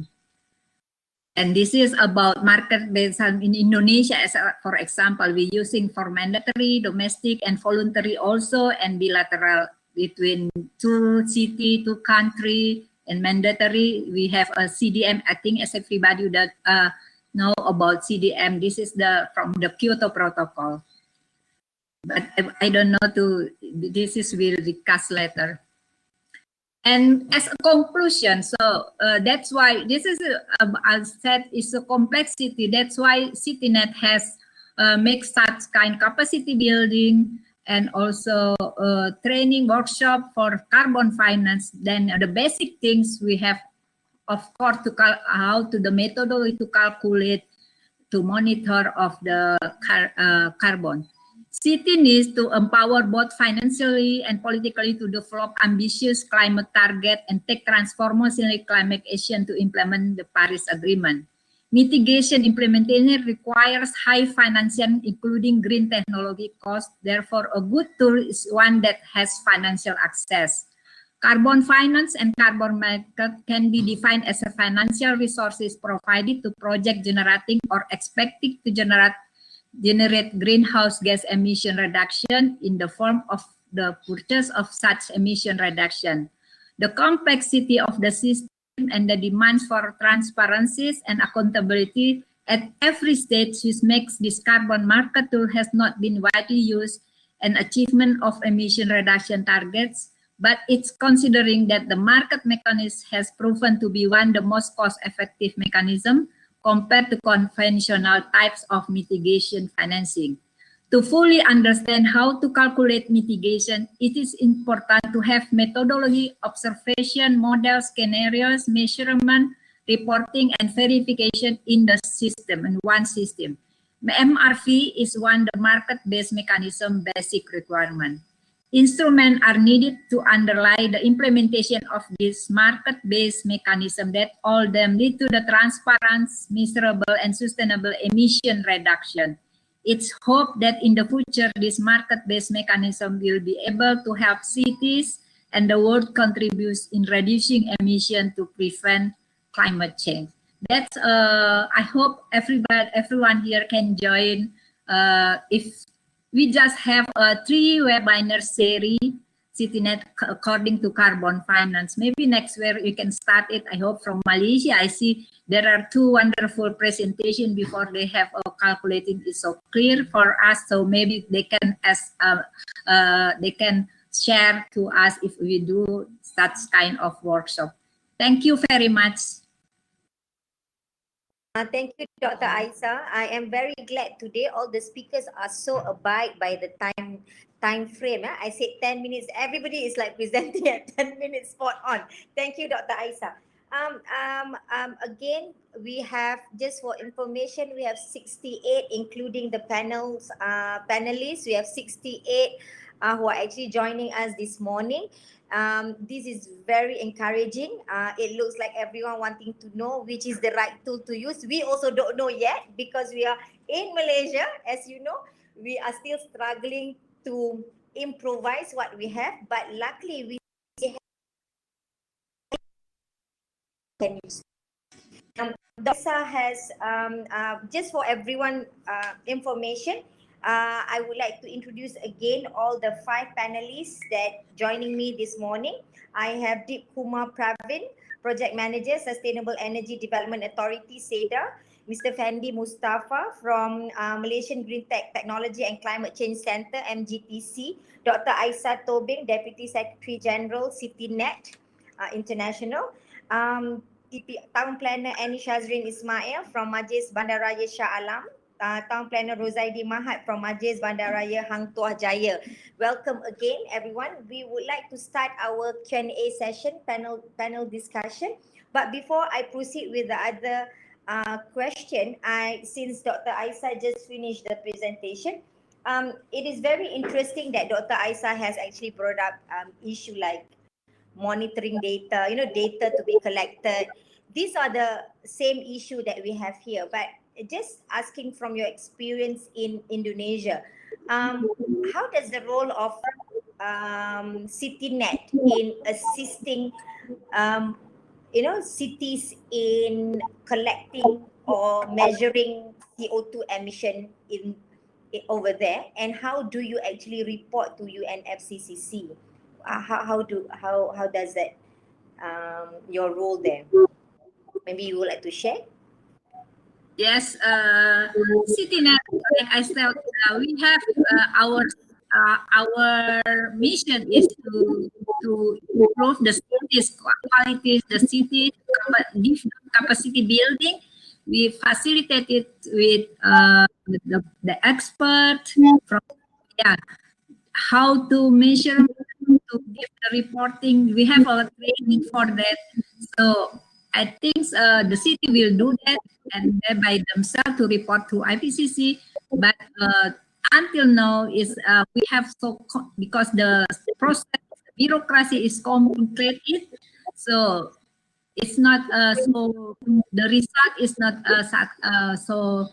Speaker 6: And this is about market-based in Indonesia, for example, we're using for mandatory, domestic, and voluntary also, and bilateral between two city, two country, and mandatory. We have a CDM. I think as everybody that know about CDM, this is from the Kyoto Protocol. But I don't know this is we'll discuss later. And as a conclusion, so that's why this is, as said, is a complexity. That's why CityNet has make such kind capacity building and also training workshop for carbon finance. Then the basic things we have, of course, how to the methodology to calculate, to monitor of the carbon. City needs to empower both financially and politically to develop ambitious climate target and take transformational climate action to implement the Paris Agreement. Mitigation implementation requires high financing, including green technology costs. Therefore, a good tool is one that has financial access. Carbon finance and carbon market can be defined as a financial resources provided to project generating or expected to generate greenhouse gas emission reduction in the form of the purchase of such emission reduction. The complexity of the system and the demands for transparencies and accountability at every stage, which makes this carbon market tool has not been widely used and achievement of emission reduction targets, but it's considering that the market mechanism has proven to be one of the most cost-effective mechanism compared to conventional types of mitigation financing. To fully understand how to calculate mitigation, it is important to have methodology, observation, model, scenarios, measurement, reporting, and verification in the system, in one system. MRV is one of the market-based mechanism basic requirement. Instruments are needed to underlie the implementation of this market-based mechanism that all them lead to the transparent, measurable, and sustainable emission reduction. It's hoped that in the future, this market-based mechanism will be able to help cities and the world contributes in reducing emission to prevent climate change. That's I hope everyone here can join. If we just have a 3 webinar series, CityNet according to carbon finance. Maybe next year we can start it. I hope from Malaysia. I see there are 2 wonderful presentations before they have calculating is so clear for us. So maybe they can share to us if we do such kind of workshop. Thank you very much.
Speaker 1: Thank you, Dr. Aisa. I am very glad today all the speakers are so abide by the time frame. I said 10 minutes. Everybody is like presenting at 10 minutes spot on. Thank you, Dr. Aisa. Again, we have, just for information, we have 68, including the panelists. We have 68 who are actually joining us this morning. This is very encouraging. It looks like everyone wanting to know which is the right tool to use. We also don't know yet because we are in Malaysia. As you know, we are still struggling to improvise what we have, but luckily we can use. Dr. has, just for everyone information, I would like to introduce again all the 5 panelists that joining me this morning. I have Kumar Pravin, Project Manager, Sustainable Energy Development Authority, SEDA. Mr. Fendi Mustafa from Malaysian Green Technology and Climate Change Centre, MGTC. Dr. Aisa Tobing, Deputy Secretary General, CityNet International. Town Planner Annie Shazrin Ismail from Majlis Bandaraya Shah Alam. Town Planner Rozaidi Mahat from Majlis Bandaraya Hang Tuah Jaya. Welcome again, everyone. We would like to start our Q&A session, panel discussion. But before I proceed with the other question, since Dr. Aisa just finished the presentation, it is very interesting that Dr. Aisa has actually brought up issue like monitoring data, data to be collected. These are the same issue that we have here, but just asking from your experience in Indonesia, how does the role of CityNet in assisting cities in collecting or measuring CO2 emission over there, and how do you actually report to UNFCCC? How does that your role there? Maybe you would like to share.
Speaker 6: Yes, CityNet, like I said, we have our mission is to improve the city's qualities, the city capacity building. We facilitate it with the expert from how to measure, to give the reporting. We have our training for that. So I think the city will do that and they by themselves to report to IPCC. But until now is we have because the process, the bureaucracy is complicated. So it's not so the result is not so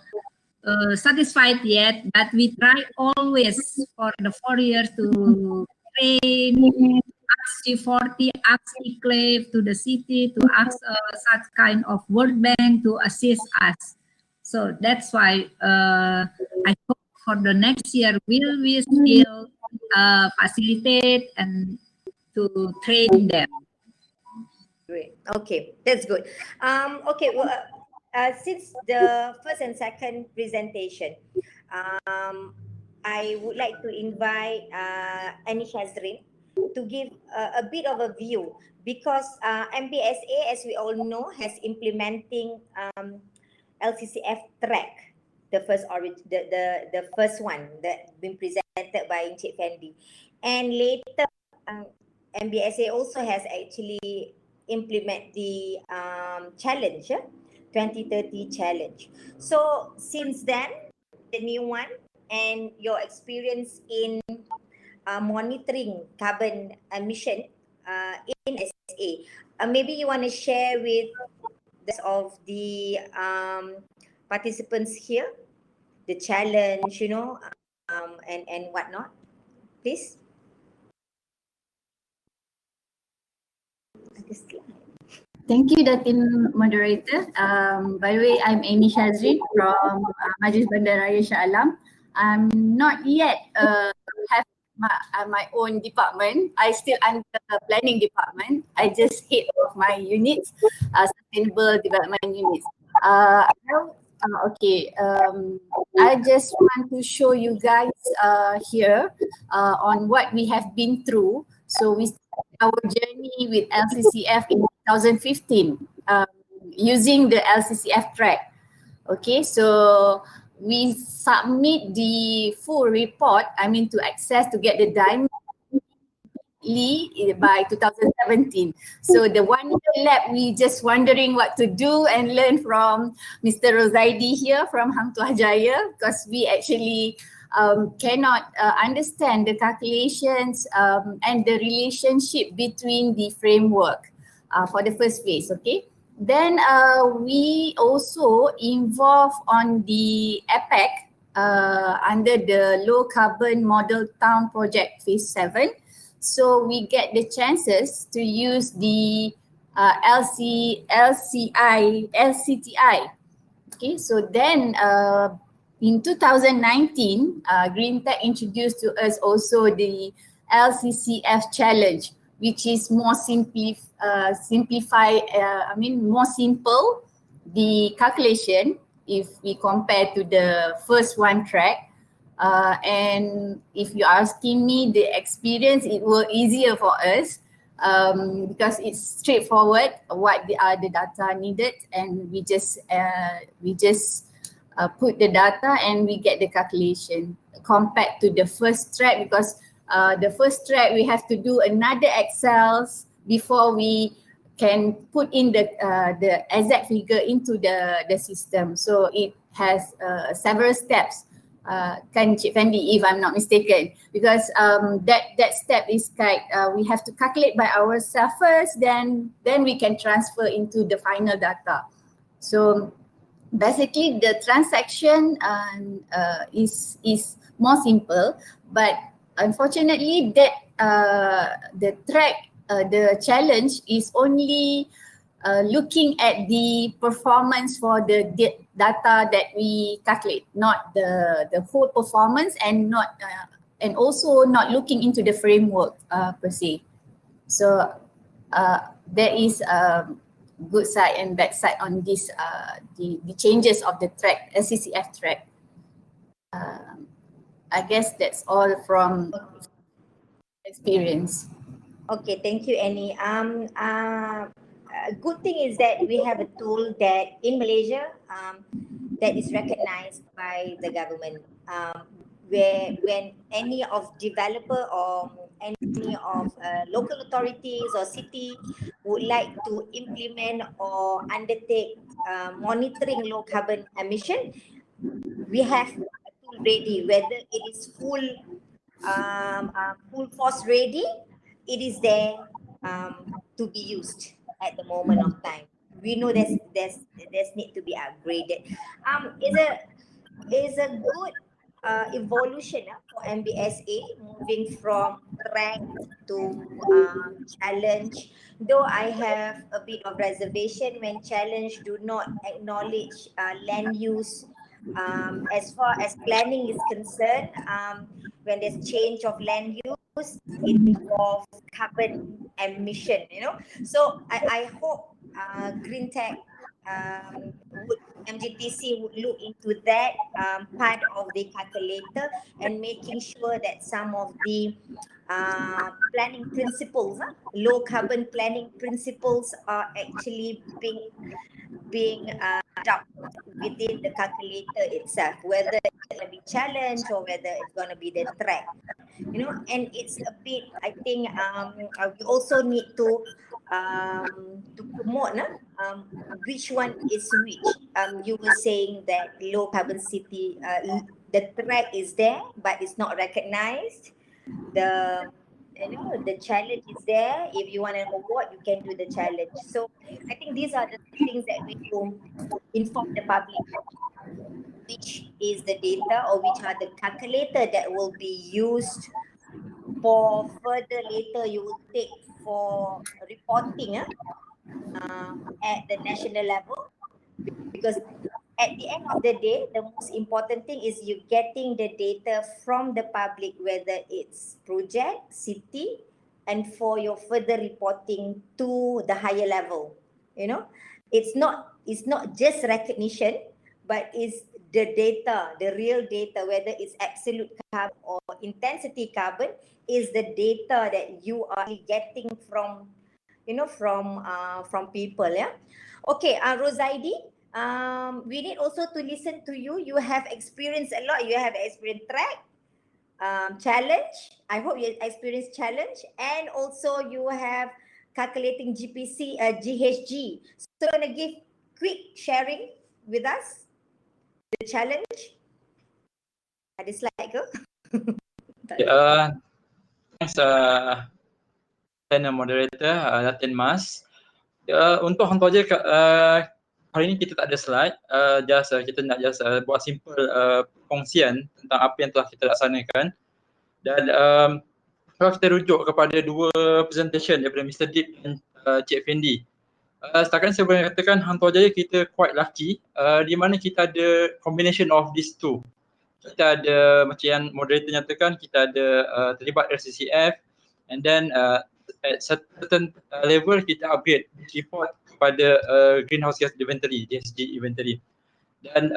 Speaker 6: satisfied yet, but we try always for the 4 years to train, ask G40, ask Eclave to the city, to ask such kind of World Bank to assist us. So that's why I hope for the next year will we still facilitate and to train them.
Speaker 1: Great. Okay, that's good. Okay, well, since the first and second presentation, I would like to invite Annie Shazrin to give a bit of a view, because MBSA, as we all know, has implementing LCCF track, the first one that been presented by Encik Fendi, and later MBSA also has actually implement the challenge, 2030 challenge. So since then, the new one and your experience in monitoring carbon emission in SA, maybe you want to share with the of the participants here the challenge, and whatnot, please.
Speaker 7: Thank you, Datin Moderator. By the way, I'm Annie Shazrin from Majlis Bandaraya Shah Alam. I'm not yet have my own department. I still under the planning department. I just head of my units, sustainable development units. I just want to show you guys here on what we have been through. So we started our journey with LCCF in 2015 using the LCCF track. Okay, so we submit the full report, to access to get the diamond by 2017. So the 1 year lab, we just wondering what to do and learn from Mr. Rozaidi here from Hang Tuah Jaya, because we actually cannot understand the calculations and the relationship between the framework for the first phase, okay? Then we also involve on the APEC under the Low Carbon Model Town Project Phase 7. So we get the chances to use the LCTI. Okay, so then in 2019, Green Tech introduced to us also the LCCF challenge, which is more more simple, the calculation if we compare to the first one track. And if you're asking me the experience, it was easier for us because it's straightforward what are the data needed, and we just put the data and we get the calculation compared to the first track, because the first track we have to do another Excels before we can put in the exact figure into the system. So it has several steps. Kan Cik Fendi, if I'm not mistaken, because that step is like we have to calculate by ourselves first, then we can transfer into the final data. So basically the transaction is more simple, but unfortunately that the track, the challenge is only looking at the performance for the data that we calculate, not the whole performance, and not and also not looking into the framework per se. So there is a good side and bad side on this the changes of the track, SCCF track. I guess that's all from experience.
Speaker 1: Okay, thank you, Annie. A good thing is that we have a tool that in Malaysia that is recognized by the government. Where when any of developer or any of local authorities or city would like to implement or undertake monitoring low carbon emission, we have a tool ready, whether it is full force ready, it is there to be used at the moment of time. We know there's need to be upgraded. Is a good evolution for MBSA, moving from track to challenge. Though I have a bit of reservation when challenge do not acknowledge land use. As far as planning is concerned, when there's change of land use, it involves carbon emission, you know. So I hope Green Tech MGTC would look into that part of the calculator and making sure that some of the planning principles, low carbon planning principles, are actually being adopted within the calculator itself, whether it's going to be challenge or whether it's going to be the track, you know. And it's a bit, I think we also need to promote which one is which. You were saying that low carbon city, the track is there but it's not recognized. The challenge is there. If you want an award, you can do the challenge. So I think these are the things that we will inform the public, which is the data or which are the calculator that will be used for further later you will take for reporting at the national level, because at the end of the day, the most important thing is you getting the data from the public, whether it's project, city, and for your further reporting to the higher level. You know, it's not just recognition, but it's the data, the real data, whether it's absolute carbon or intensity carbon, is the data that you are getting from, you know, from people. Yeah. Okay, Rozaidi. We need also to listen to you. You have experienced a lot. You have experienced track, challenge. I hope you experience challenge, and also you have calculating GHG. So I'm gonna give quick sharing with us the challenge. Ada slide ke?
Speaker 8: Thanks, panel moderator, Datin Mas. Untuk hang tahu je, hari ini kita tak ada slide. Kita nak buat simple perkongsian tentang apa yang telah kita laksanakan. Dan kalau kita rujuk kepada dua presentation daripada Mr. Deep dan Cik Fendi, setakat saya boleh katakan Hang Tuah Jaya kita quite lucky di mana kita ada combination of these two. Kita ada macam yang moderator nyatakan, kita ada terlibat LCCF, and then at certain level kita upgrade report kepada greenhouse gas inventory, GHG inventory. Dan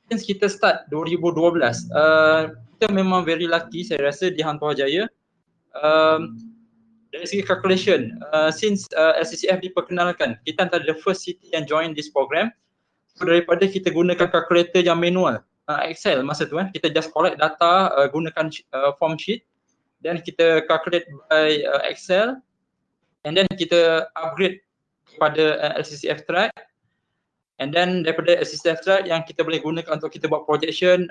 Speaker 8: since kita start 2012, kita memang very lucky saya rasa di Hang Tuah Jaya. Dari segi calculation, since LCCF diperkenalkan, kita antara the first city yang join this program. So daripada kita gunakan calculator yang manual, Excel masa tu kita just collect data, gunakan form sheet, dan kita calculate by Excel, and then kita upgrade kepada LCCF track, and then daripada LCCF track yang kita boleh gunakan untuk kita buat projection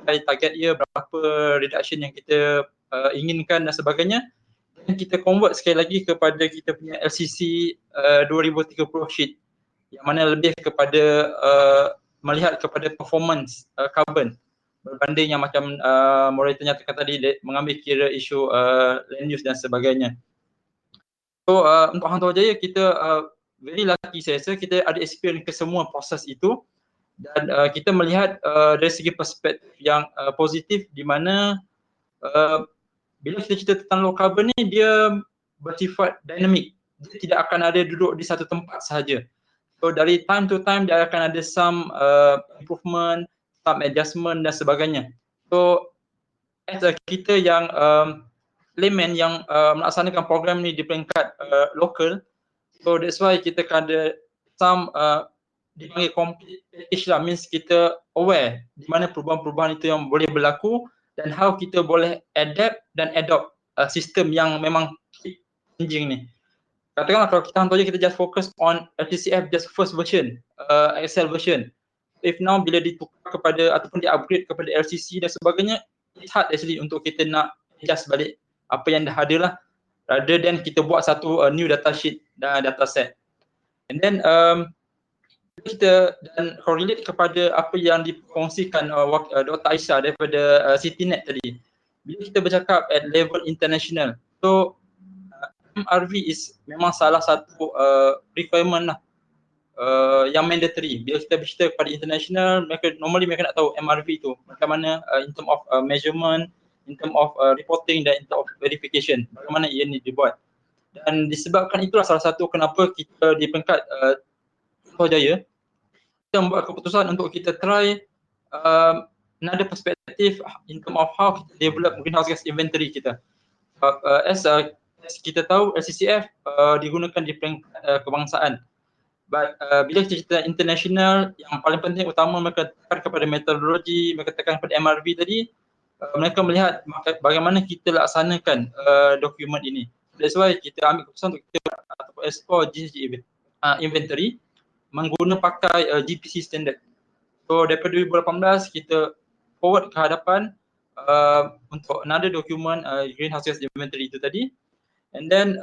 Speaker 8: by target year, berapa reduction yang kita inginkan dan sebagainya, dan kita convert sekali lagi kepada kita punya LCC 2030 sheet yang mana lebih kepada melihat kepada performance carbon berbanding yang macam moderator nyatakan tadi, mengambil kira isu land use dan sebagainya. So untuk Hang Tuah Jaya kita very lucky saya rasa, kita ada experience ke semua proses itu, dan kita melihat dari segi perspektif yang positif di mana bila kita cerita tentang low carbon ni, dia bersifat dinamik. Dia tidak akan ada duduk di satu tempat sahaja. So dari time to time dia akan ada some improvement, some adjustment dan sebagainya. So as kita yang layman yang melaksanakan program ni di peringkat lokal, so that's why kita akan ada some dipanggil complete package lah, means kita aware di mana perubahan-perubahan itu yang boleh berlaku dan how kita boleh adapt dan adopt sistem yang memang keep changing ni. Katakanlah kalau kita hantar je, kita just focus on LCCF just first version, Excel version. If now bila ditukar kepada ataupun di-upgrade kepada LCC dan sebagainya, it's hard actually untuk kita nak adjust balik apa yang dah ada lah, rather than kita buat satu new data sheet dan data set. And then kita dan correlate kepada apa yang dikongsikan Dr. Aisyah daripada CityNet tadi. Bila kita bercakap at level international, so MRV is memang salah satu requirement lah yang mandatory. Bila kita bercerita kepada international, mereka nak tahu MRV tu macam mana in term of measurement, in term of reporting dan in term of verification, bagaimana ia ni dibuat. Dan disebabkan itulah salah satu kenapa kita di peringkat Tuah Jaya kita membuat keputusan untuk kita try another perspektif in term of how kita develop greenhouse gas inventory kita. As kita tahu LCCF digunakan di peringkat kebangsaan. But bila kita cerita international, yang paling penting utama mereka tekan kepada metodologi, mereka tekan kepada MRV tadi, mereka melihat bagaimana kita laksanakan dokumen ini. That's why kita ambil keputusan untuk kita explore GHG inventory menggunakan pakai GPC standard. So daripada 2018 kita forward ke hadapan untuk another document greenhouse gas inventory itu tadi. And then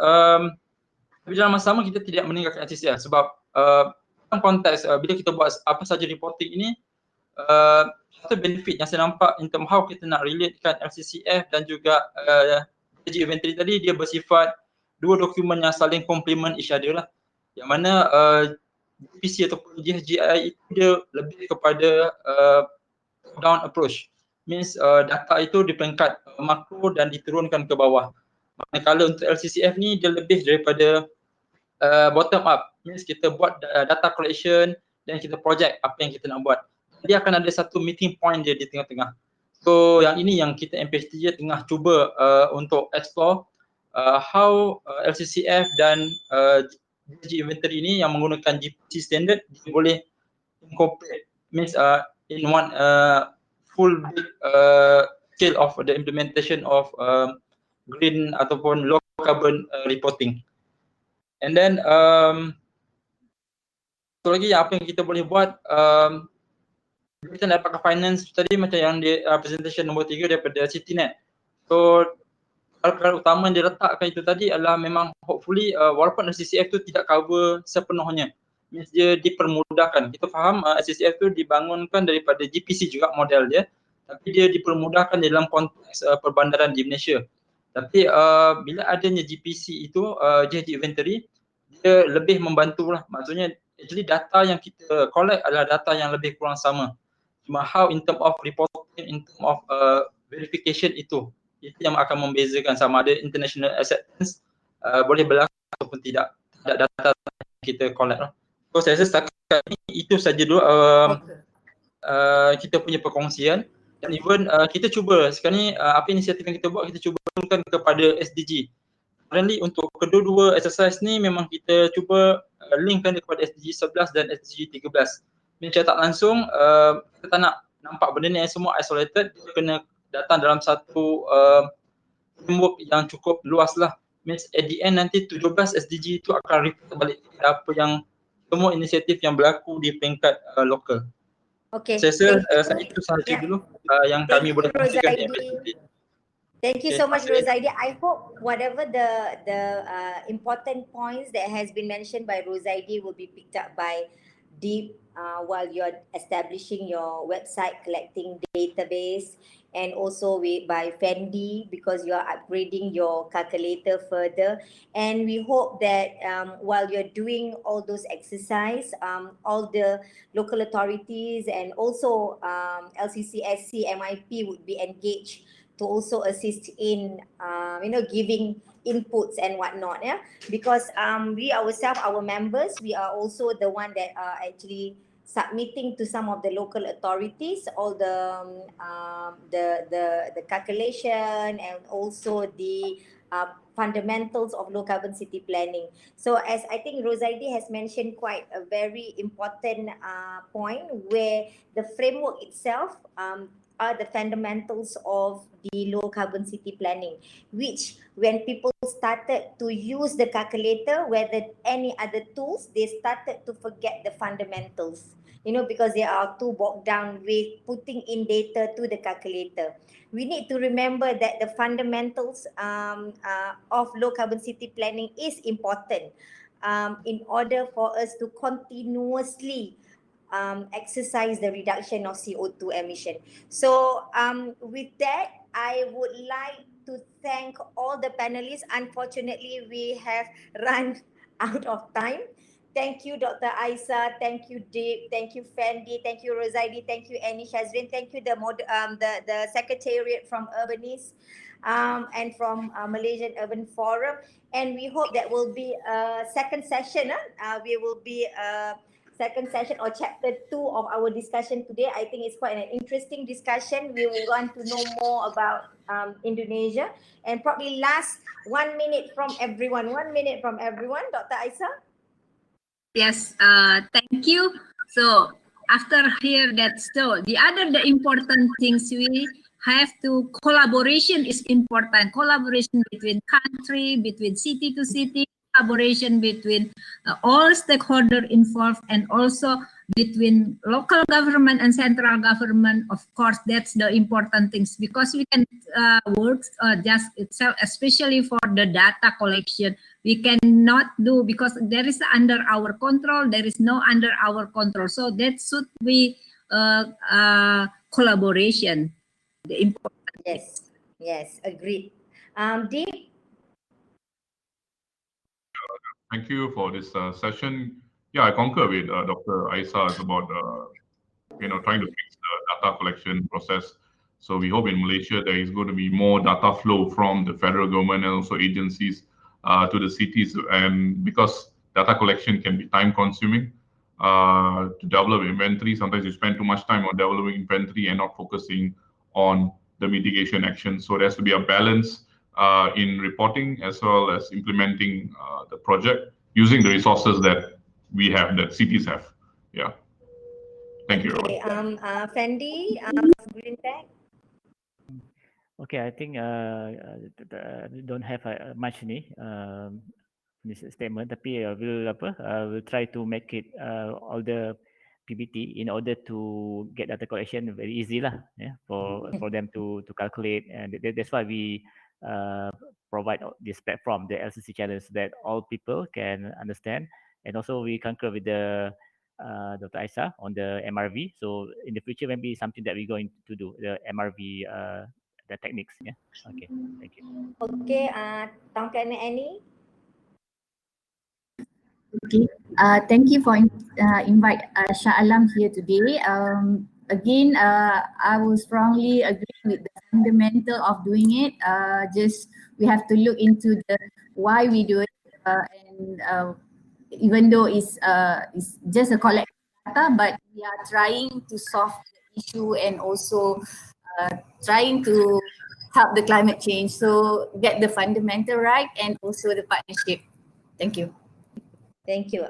Speaker 8: dalam masa sama kita tidak meninggalkan LCCF sebab dalam konteks bila kita buat apa saja reporting ini, satu benefit yang saya nampak in term how kita nak relatekan LCCF dan juga GHG inventory tadi, dia bersifat dua dokumen yang saling complement each other lah. Yang mana GPC ataupun GHGI itu dia lebih kepada down approach. Means data itu di peringkat makro dan diturunkan ke bawah. Manakala untuk LCCF ni dia lebih daripada bottom up. Means kita buat data collection dan kita project apa yang kita nak buat. Dia akan ada satu meeting point dia di tengah-tengah. So yang ini yang kita MPST tengah cuba untuk explore how LCCF dan GHG inventory ni yang menggunakan GPC standard dia boleh incorporate, means in one full big scale of the implementation of green ataupun low carbon reporting. And then satu lagi apa yang kita boleh buat, kita nak pakai finance tadi macam yang di presentation nombor 3 daripada CityNet. So perkara utama yang diletakkan itu tadi adalah memang hopefully walaupun SCCF tu tidak cover sepenuhnya, means dia dipermudahkan. Kita faham SCCF tu dibangunkan daripada GPC juga model dia, tapi dia dipermudahkan dalam konteks perbandaran di Malaysia. Tapi bila adanya GPC itu, GHG inventory, dia lebih membantulah. Maksudnya actually data yang kita collect adalah data yang lebih kurang sama. Cuma how in term of reporting, in term of verification itu yang akan membezakan sama ada international acceptance boleh berlaku ataupun tidak. Tidak data yang kita collect lah. So saya rasa setakat ini itu saja dulu kita punya perkongsian. Dan even kita cuba sekarang ni apa inisiatif yang kita buat, kita cuba turunkan kepada SDG. Currently untuk kedua-dua exercise ni memang kita cuba linkkan kepada SDG 11 dan SDG 13. Secara tak langsung kita tak nak nampak benda ni semua isolated, dia kena datang dalam satu framework yang cukup luas lah. Means at the end nanti 17 SDG itu akan report balik apa yang semua inisiatif yang berlaku di peringkat lokal.
Speaker 1: Okay.
Speaker 8: Saya rasa itu sahaja dulu yang kami boleh kongsikan di episode ini.
Speaker 1: Thank you so much, Rosaidi. I hope whatever the important points that has been mentioned by Rosaidi will be picked up by Deep while you're establishing your website, collecting database, and also by Fendi because you are upgrading your calculator further. And we hope that while you're doing all those exercise, all the local authorities and also LCC, SC, MIP would be engaged to also assist in giving inputs and whatnot, yeah, because we ourselves, our members, we are also the one that are actually submitting to some of the local authorities all the calculation and also the fundamentals of low carbon city planning. So as I think Rosaidi has mentioned quite a very important point where the framework itself are the fundamentals of the low carbon city planning, which when people started to use the calculator, whether any other tools, they started to forget the fundamentals, because they are too bogged down with putting in data to the calculator. We need to remember that the fundamentals of low carbon city planning is important in order for us to continuously exercise the reduction of CO2 emission. So with that, I would like to thank all the panelists. Unfortunately, we have run out of time. Thank you, Dr. Aisa. Thank you, Deep. Thank you, Fendi. Thank you, Rosaidi. Thank you, Annie Shazrin. Thank you, the Secretariat from Urbanice and from Malaysian Urban Forum. And we hope that will be a second session. We will be second session or chapter 2 of our discussion today. I think it's quite an interesting discussion. We will want to know more about Indonesia. And probably last 1 minute from everyone. 1 minute from everyone. Dr. Aisa?
Speaker 6: Yes, thank you. So after here the important things we have to, collaboration is important. Collaboration between country, between city to city, collaboration between all stakeholders involved, and also between local government and central government. Of course, that's the important things, because we can work just itself, especially for the data collection. We cannot do, because there is under our control, there is no under our control. So that should be collaboration. The important.
Speaker 1: Yes, agreed. Deep?
Speaker 2: Thank you for this session. Yeah, I concur with Dr. Aisa about trying to fix the data collection process. So we hope in Malaysia there is going to be more data flow from the federal government and also agencies to the cities, and because data collection can be time consuming to develop inventory. Sometimes you spend too much time on developing inventory and not focusing on the mitigation action. So there has to be a balance in reporting as well as implementing the project using the resources that we have, that cities have. Yeah. Thank you, everyone.
Speaker 1: Fendi, Green Tech?
Speaker 4: Okay, I think don't have much ni this statement, tapi we'll try to make it all the PBT in order to get data collection very easy lah, yeah, for them to calculate, and that's why we provide this platform, the LCC challenge, so that all people can understand, and also we concur with the Dr. Aisa on the MRV. So in the future, maybe something that we're going to do, the MRV, the techniques. Yeah. Okay. Thank you.
Speaker 1: Okay, Tangkan Annie.
Speaker 7: Okay. Thank you for invite Shah Alam here today. Again, I will strongly agree with the fundamental of doing it. Just we have to look into the why we do it, and even though it's just a collect data, but we are trying to solve the issue and also trying to help the climate change. So get the fundamental right and also the partnership. Thank you.
Speaker 1: Thank you.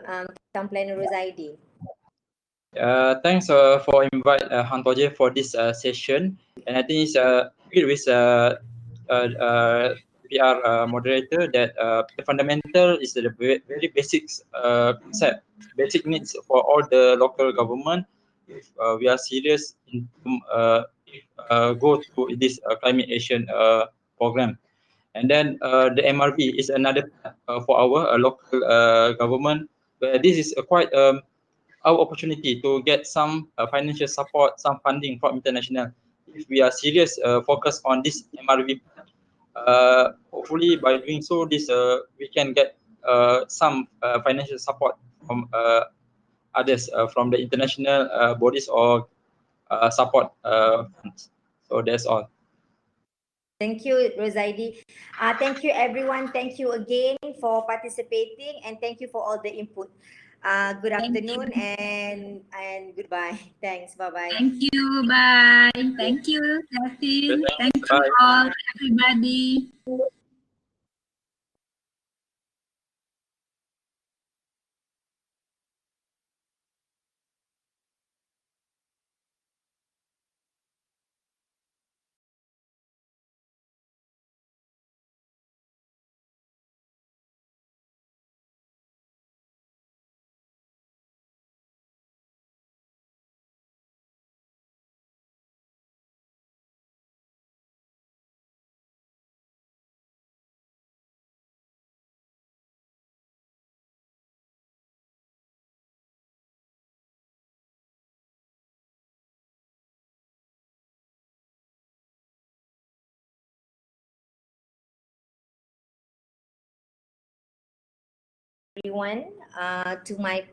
Speaker 1: Town Planner Rosaidi.
Speaker 8: Thanks for invite Hantoje for this session, and I think it's good with PR moderator that the fundamental is the very basics concept, basic needs for all the local government. If we are serious in go to this climate action program, and then the MRV is another for our local government, where this is quite our opportunity to get some financial support, some funding from international. If we are serious, focus on this MRV, hopefully by doing so, this we can get some financial support from others, from the international bodies or support funds. So that's all.
Speaker 1: Thank you, Rosaidi. Thank you, everyone. Thank you again for participating, and thank you for all the input. Good afternoon and goodbye. Thanks. Bye-bye.
Speaker 6: Thank you. Bye. Thank you, Justin. Thank you all, everybody.
Speaker 1: Everyone, to my